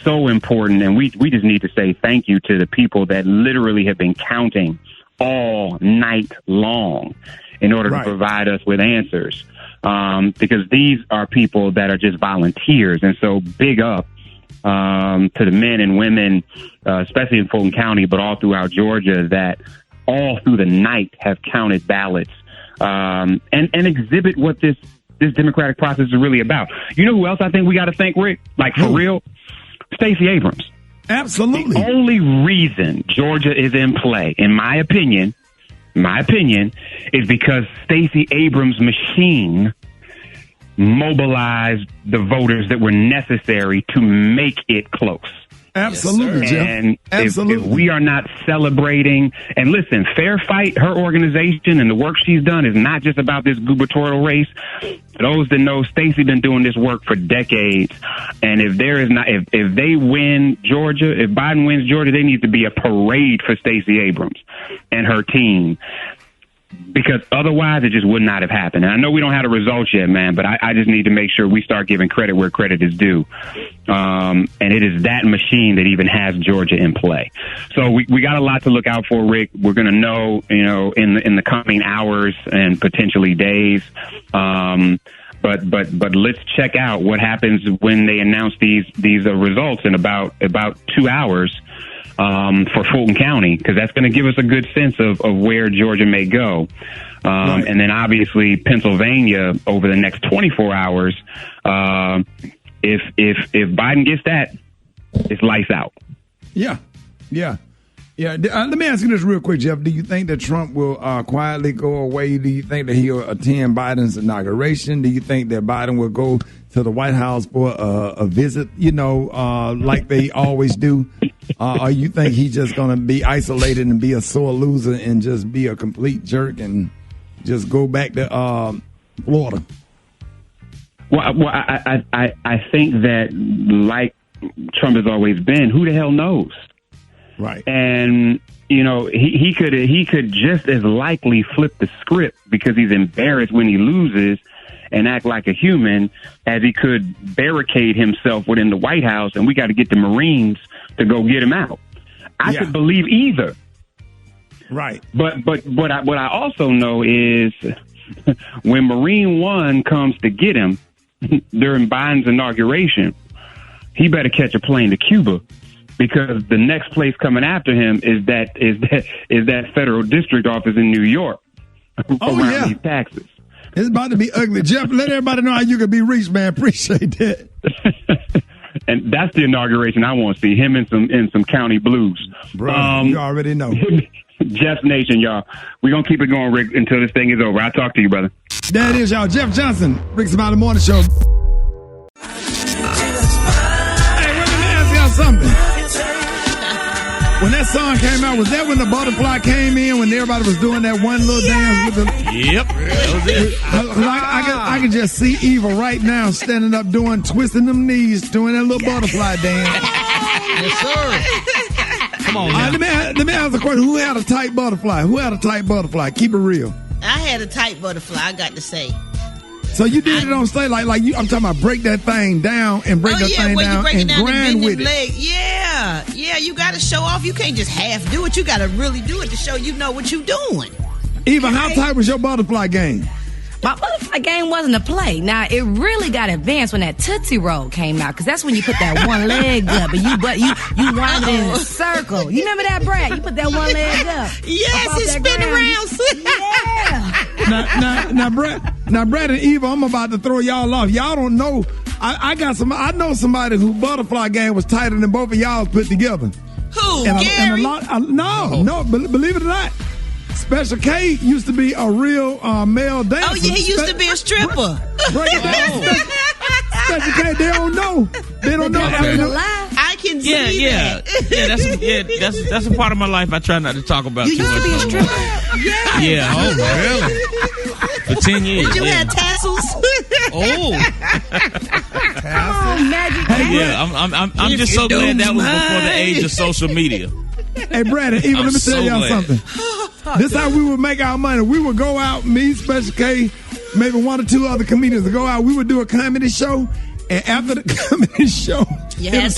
so important. And we just need to say thank you to the people that literally have been counting all night long in order to provide us with answers. Because these are people that are just volunteers. And so big up to the men and women, especially in Fulton County, but all throughout Georgia, that all through the night have counted ballots and exhibit what this democratic process is really about. You know who else I think we got to thank, Rick? Like, for real? Stacey Abrams. Absolutely. The only reason Georgia is in play, in my opinion, is because Stacey Abrams' machine mobilized the voters that were necessary to make it close. Absolutely, Jeff. And Absolutely. If we are not celebrating, and listen, Fair Fight, her organization and the work she's done is not just about this gubernatorial race. For those that know, Stacey been doing this work for decades. And if they win Georgia, if Biden wins Georgia, there needs to be a parade for Stacey Abrams and her team. Because otherwise, it just would not have happened. And I know we don't have the results yet, man, but I just need to make sure we start giving credit where credit is due. And it is that machine that even has Georgia in play. So we got a lot to look out for, Rick. We're going to know, in the coming hours and potentially days. But let's check out what happens when they announce these results in about 2 hours. For Fulton County, because that's going to give us a good sense of where Georgia may go. And then obviously Pennsylvania over the next 24 hours. If Biden gets that, it's lights out. Yeah. Let me ask you this real quick, Jeff. Do you think that Trump will quietly go away? Do you think that he'll attend Biden's inauguration? Do you think that Biden will go to the White House for a visit, like they always do? Or you think he's just going to be isolated and be a sore loser and just be a complete jerk and just go back to Florida? Well, I think that, like Trump has always been, who the hell knows? Right. And, he could just as likely flip the script because he's embarrassed when he loses and act like a human as he could barricade himself within the White House, and we got to get the Marines to go get him out. I could believe either. Right. But what I also know is when Marine One comes to get him during Biden's inauguration, he better catch a plane to Cuba, because the next place coming after him is that federal district office in New York around these taxes. It's about to be ugly. Jeff, let everybody know how you can be reached, man. Appreciate that. And that's the inauguration I want to see, him in some county blues. Bro, you already know. Jeff Nation, y'all. We're going to keep it going, Rick, until this thing is over. I'll talk to you, brother. There it is, y'all. Jeff Johnson, Rickey Smiley Morning Show. Hey, let me ask y'all something. When that song came out, was that when the butterfly came in, when everybody was doing that one little dance with the... Yep, that was it. I can just see Eva right now standing up twisting them knees, doing that little butterfly dance. Yes, sir. Come on now. Let me ask a question. Who had a tight butterfly? Keep it real. I had a tight butterfly, I got to say. So you did it on stage, like you. I'm talking about break that thing down and break that thing down and grind with it. Yeah, you got to show off. You can't just half do it. You got to really do it to show you know what you're doing. Eva, how tight was your butterfly game? My butterfly game wasn't a play. Now, it really got advanced when that Tootsie Roll came out, because that's when you put that one leg up and you wind it in a circle. You remember that, Brad? You put that one leg up. Yes, it spin around. Yeah. Now, Brad and Eva, I'm about to throw y'all off. Y'all don't know. I know somebody whose butterfly game was tighter than both of y'all put together. Who? Gary? No, believe it or not. Special K used to be a real male dancer. Oh, yeah, he used to be a stripper. Break it down. Special K, they don't know. I can see that. That's a part of my life I try not to talk about too much. You used to be a stripper? Yeah. Oh, really? For 10 years. Did you have tassels? Come on, Magic. I'm just so glad that was before the age of social media. Hey, Brad and Eva, let me tell y'all something. This is how we would make our money. We would go out, me, Special K, maybe one or two other comedians would go out. We would do a comedy show, and after the comedy show, it would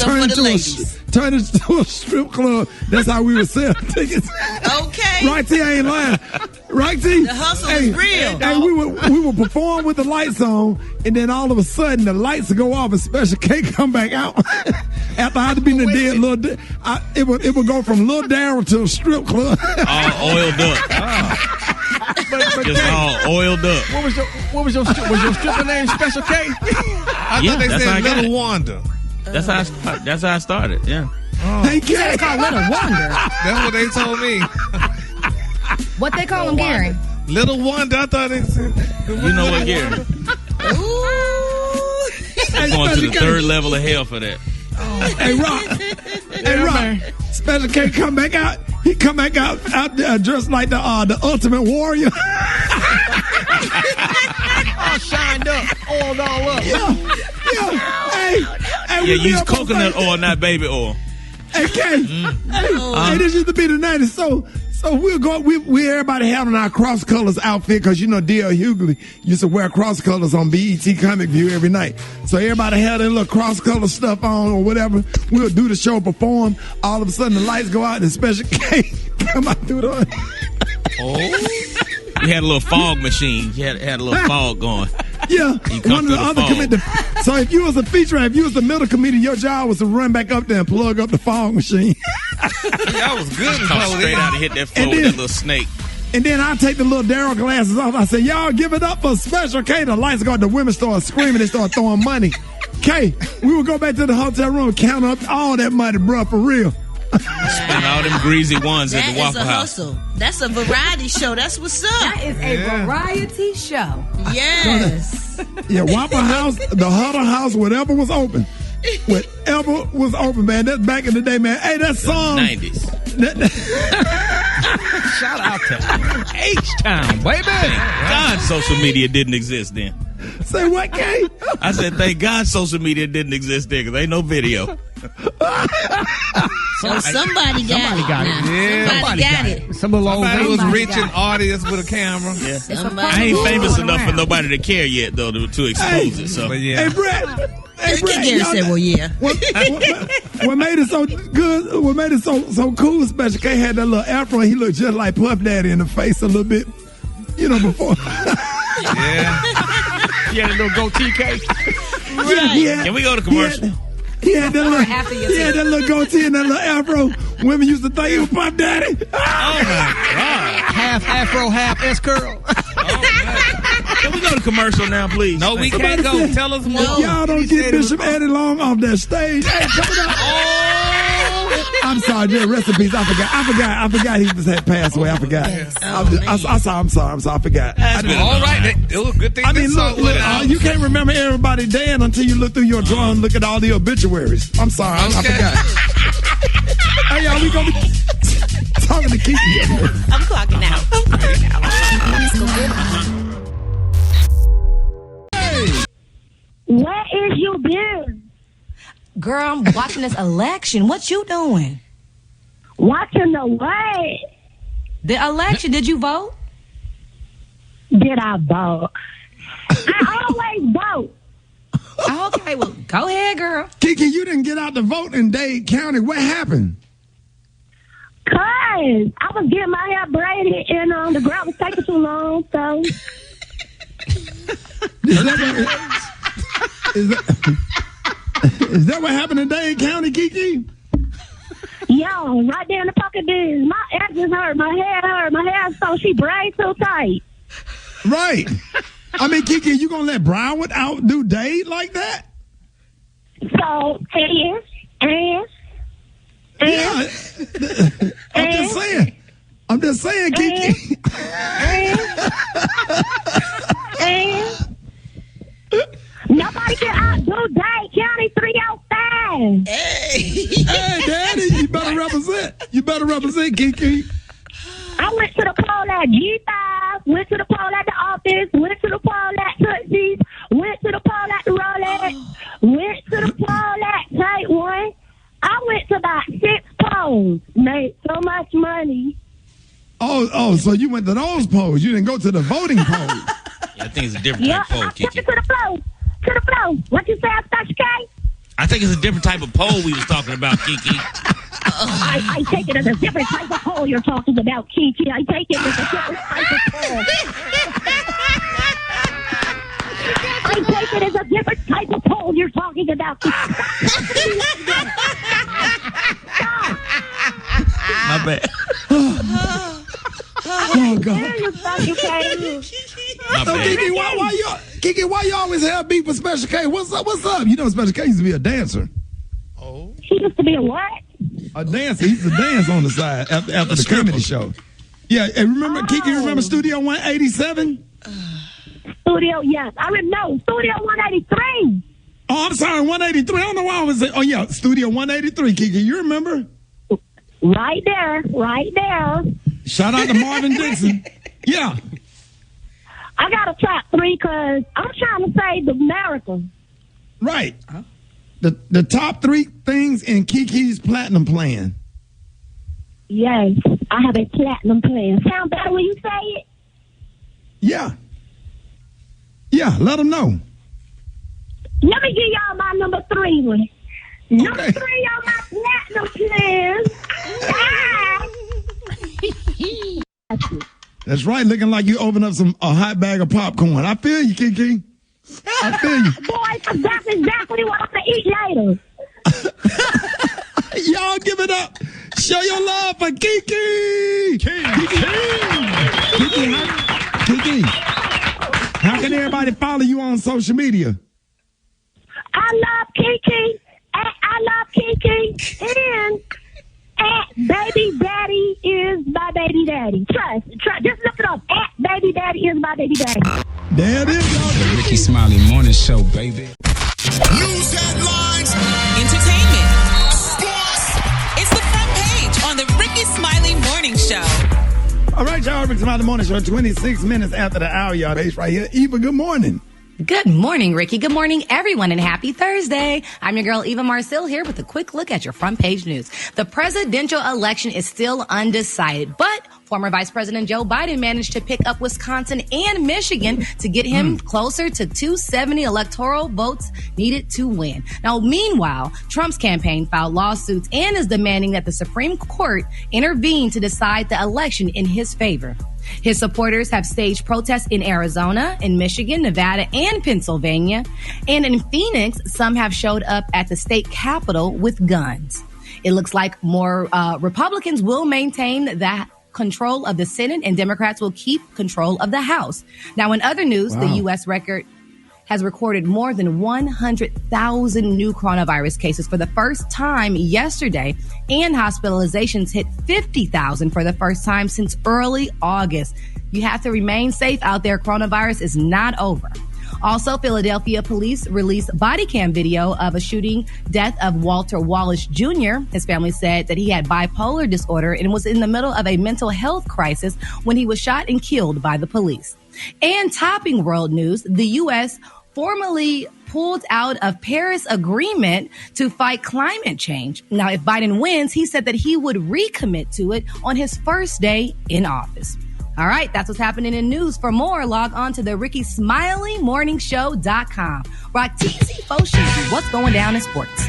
turn into a strip club. That's how we would sell tickets. Okay. Right, T, I ain't lying. Right, T? The hustle is real. Hey, we would perform with the lights on, and then all of a sudden the lights would go off and Special K come back out. After I had been the dead little, it would go from Little Daryl to a strip club. All oiled up. Just all oiled up. What was your stripper name? Special K? I thought they said Little Wanda. That's how I started. Yeah. Hey, K. It's called Little Wonder. That's what they told me. What they call him, Gary? Little Wanda. I thought they said. You know what, Gary? I'm going to the third level of hell for that. Hey, Rock. Special K come back out. He come back out there dressed like the Ultimate Warrior. All shined up, oiled all up. Yeah. Hey, use coconut oil, not baby oil. Hey, K. Hey, this used to be the 90s. So we'll go. We everybody having our cross colors outfit because D.L. Hughley used to wear cross colors on BET Comic View every night. So everybody had their little cross color stuff on or whatever. We'll do the show, perform. All of a sudden the lights go out and Special K come out through the. You had a little fog machine. You had a little fog going. Yeah, one of the other comedians. So if you was a feature, if you was the middle comedian, your job was to run back up there and plug up the fog machine. Y'all was good. Come straight out and hit that floor with that little snake. And then I take the little Daryl glasses off. I say, y'all give it up for Special K. The lights go out. The women start screaming. They start throwing money. K, we would go back to the hotel room, count up all that money, bro, for real. Spend all them greasy ones at the Waffle House. Hustle. That's a variety show. That's what's up. That is a variety show. Yes. Yeah, Waffle House, the Huddle House, whatever was open. Whatever was open, man. That's back in the day, man. Hey, that song. 90s. Shout out to H-Town, baby. Thank God social media didn't exist then. Say what, K? I said, thank God social media didn't exist then because ain't no video. Somebody got it. Yeah. Somebody got it. Somebody was reaching audience with a camera. Yeah. I ain't famous enough for nobody to care yet, though, to expose it. So. But yeah. Hey, Brett. Gary said, well, yeah. What made it so good, what made it so cool, Special K had that little afro, and he looked just like Puff Daddy in the face a little bit, before. Yeah. He had a little goatee cake. Right. Can we go to commercial? He had that little goatee and that little afro. Women used to think he was Puff Daddy. Oh, my God. Half afro, half S-curl. Can we go to commercial now, please? No, we can't go. Tell us more. Y'all don't get Bishop Eddie Long off that stage. Hey, coming up. I'm sorry, just rest in peace. I forgot he just had passed away. I forgot. I'm sorry. I forgot. All right. It was a good thing. I mean, look, you can't remember everybody dead until you look through your drawer and look at all the obituaries. I'm sorry. I forgot. Hey, y'all, we gonna be talking to Kiki. I'm clocking out. Hey. Where is you been? Girl, I'm watching this election. What you doing? Watching the what? The election. Did you vote? Did I vote? I always vote. Okay, well, go ahead, girl. Kiki, you didn't get out to vote in Dade County. What happened? Cause I was getting my hair braided and the ground was taking too long, so. Is that what happened in Dade County, Kiki? Yo, right there in the pocket biz. My edges hurt, my head hurt, my hair so she braids so tight. Right. I mean, Kiki, you gonna let Broward outdo Dade like that? So, I'm just saying, Kiki. Nobody can outdo Dade County 305. Hey, Daddy, you better represent, Kiki. I went to the poll at G5, went to the poll at the office, went to the poll at Tootsie's, went to the poll at the Rolex, went to the poll at Type 1. I went to about 6 polls, made so much money. Oh, so you went to those polls. You didn't go to the voting polls. Yeah, I think it's a different type of poll, Kiki. To the flow. What you say, Dr. K? I think it's a different type of poll we was talking about, Kiki. I take it as a different type of poll you're talking about, Kiki. I take it as a different type of poll. I take it as a different type of poll you're talking about, Kiki. My bad. Oh, God. So, Kiki, why you always have beef with Special K? What's up? You know Special K used to be a dancer. Oh. He used to be a what? A dancer. He used to dance on the side after the comedy show. Yeah, and remember, Kiki, remember Studio 187? Studio, yes. Studio 183. Oh, I'm sorry, 183. I don't know why I was saying. Oh, yeah, Studio 183, Kiki. You remember? Right there. Shout out to Marvin Dixon. Yeah. I got a top 3 because I'm trying to save America. Right. The top 3 things in Kiki's platinum plan. Yes, I have a platinum plan. Sound better when you say it? Yeah. Yeah, let them know. Let me give y'all my number 3 one. Okay. Number 3 on my platinum plan. That's right, looking like you open up a hot bag of popcorn. I feel you, Kiki. I feel you. Boy, that's exactly what I'm going to eat later. Y'all give it up. Show your love for Kiki. Kiki, how can everybody follow you on social media? I love Kiki. And Baby Daddy is my baby daddy. Trust. Just look it up. Baby Daddy is my baby daddy. There it is, y'all. The Rickey Smiley Morning Show, baby. News headlines. Entertainment. Sports. It's the front page on the Rickey Smiley Morning Show. All right, y'all. Rickey Smiley Morning Show. 26 minutes after the hour, y'all. It's right here. Eva, good morning. Good morning, Ricky. Good morning, everyone, and happy Thursday. I'm your girl, Eva Marcille, here with a quick look at your front page news. The presidential election is still undecided, but former Vice President Joe Biden managed to pick up Wisconsin and Michigan to get him closer to 270 electoral votes needed to win. Now, meanwhile, Trump's campaign filed lawsuits and is demanding that the Supreme Court intervene to decide the election in his favor. His supporters have staged protests in Arizona, in Michigan, Nevada, and Pennsylvania. And in Phoenix, some have showed up at the state capitol with guns. It looks like more Republicans will maintain that control of the Senate and Democrats will keep control of the House. Now, in other news, the U.S. record has recorded more than 100,000 new coronavirus cases for the first time yesterday, and hospitalizations hit 50,000 for the first time since early August. You have to remain safe out there. Coronavirus is not over. Also, Philadelphia police released body cam video of a shooting death of Walter Wallace Jr. His family said that he had bipolar disorder and was in the middle of a mental health crisis when he was shot and killed by the police. And topping world news, the U.S. formally pulled out of Paris Agreement to fight climate change. Now, if Biden wins, he said that he would recommit to it on his first day in office. All right, that's what's happening in news. For more, log on to the Rickey Smiley morningshow.com. Rock-Teasy Foshi, what's going down in sports?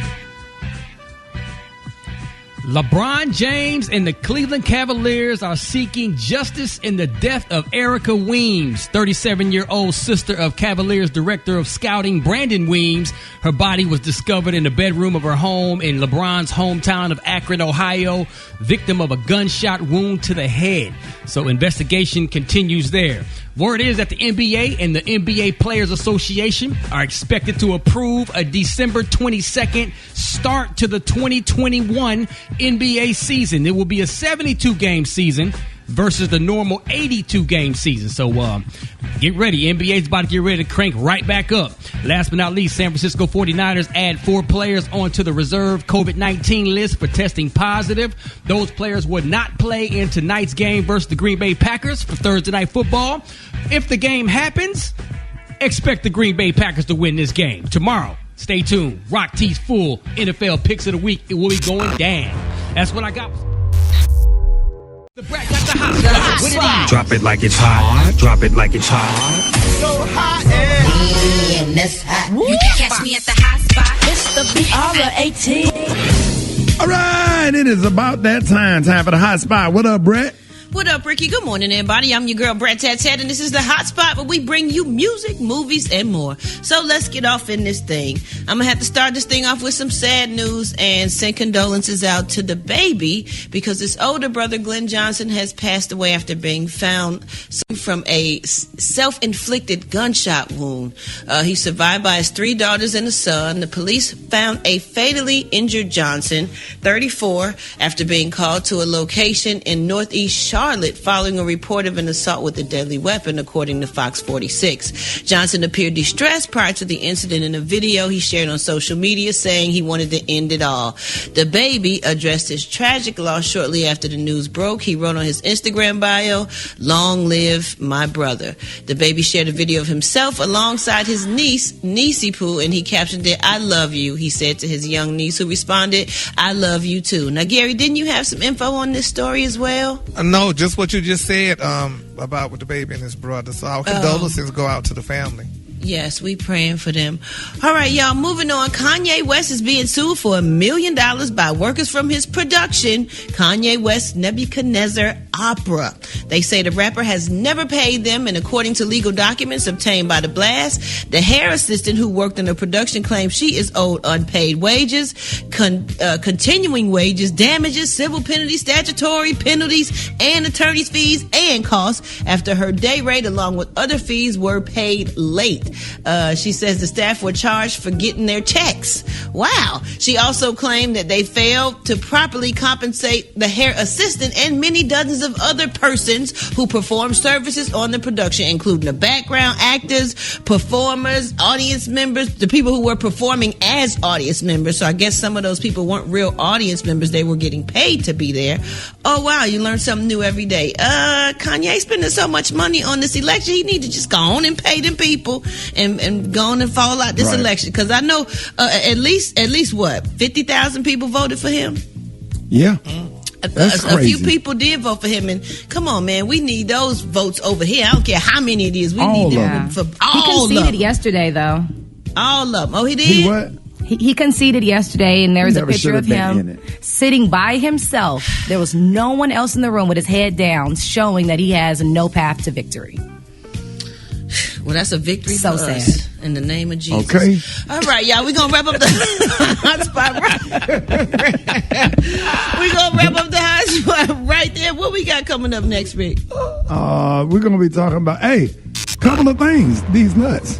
LeBron James and the Cleveland Cavaliers are seeking justice in the death of Erica Weems, 37-year-old sister of Cavaliers director of scouting Brandon Weems. Her body was discovered in the bedroom of her home in LeBron's hometown of Akron, Ohio, victim of a gunshot wound to the head. So investigation continues there. Word is that the NBA and the NBA Players Association are expected to approve a December 22nd start to the 2021 NBA season. It will be a 72-game season versus the normal 82-game season. So get ready. NBA's about to get ready to crank right back up. Last but not least, San Francisco 49ers add 4 players onto the reserve COVID-19 list for testing positive. Those players would not play in tonight's game versus the Green Bay Packers for Thursday Night Football. If the game happens, expect the Green Bay Packers to win this game. Tomorrow, stay tuned. Rock T's full NFL picks of the week. It will be going down. That's what I got. The Brack got the hot spot. Drop it like it's hot. Drop it like it's hot. So hot and that's hot. You can catch me at the hot spot. It's the BR18. All right, it is about that time for the hot spot. What up, Brett? What up, Ricky? Good morning, everybody. I'm your girl, Brett Tat, and this is the hot spot where we bring you music, movies, and more. So let's get off in this thing. I'm going to have to start this thing off with some sad news and send condolences out to the baby because his older brother, Glenn Johnson, has passed away after being found from a self-inflicted gunshot wound. He survived by his 3 daughters and a son. The police found a fatally injured Johnson, 34, after being called to a location in Northeast Charlotte following a report of an assault with a deadly weapon, according to Fox 46. Johnson appeared distressed prior to the incident in a video he shared on social media saying he wanted to end it all. The baby addressed his tragic loss shortly after the news broke. He wrote on his Instagram bio, "Long live my brother." The baby shared a video of himself alongside his niece, Niecy Poo, and he captioned it, "I love you," he said to his young niece, who responded, "I love you too." Now, Gary, didn't you have some info on this story as well? No, just what you just said about with the baby and his brother. So our condolences go out to the family. Yes, we praying for them. All right, y'all, moving on. Kanye West is being sued for $1 million by workers from his production, Kanye West's Nebuchadnezzar Opera. They say the rapper has never paid them, and according to legal documents obtained by The Blast, the hair assistant who worked in the production claims she is owed unpaid wages, continuing wages, damages, civil penalties, statutory penalties, and attorney's fees and costs after her day rate along with other fees were paid late. She says the staff were charged for getting their checks. Wow. She also claimed that they failed to properly compensate the hair assistant and many dozens of other persons who performed services on the production, including the background actors, performers, audience members, the people who were performing as audience members. So I guess some of those people weren't real audience members. They were getting paid to be there. Oh, wow. You learn something new every day. Kanye spending so much money on this election. He need to just go on and pay them people and go on and fall out this election. Because I know at least what, 50,000 people voted for him? Yeah. That's a few people did vote for him, and come on, man, we need those votes over here. I don't care how many it is. We need them for all of them. He conceded yesterday, though. All of them. Oh, he did? He what? He conceded yesterday, and there was a picture of him sitting by himself. There was no one else in the room with his head down, showing that he has no path to victory. Well, that's a victory so for sad. us in the name of Jesus. Okay. All right, y'all. We're going to wrap up the hot spot we're going to wrap up the hot spot right there. What we got coming up next week? We're going to be talking about, couple of things. These nuts.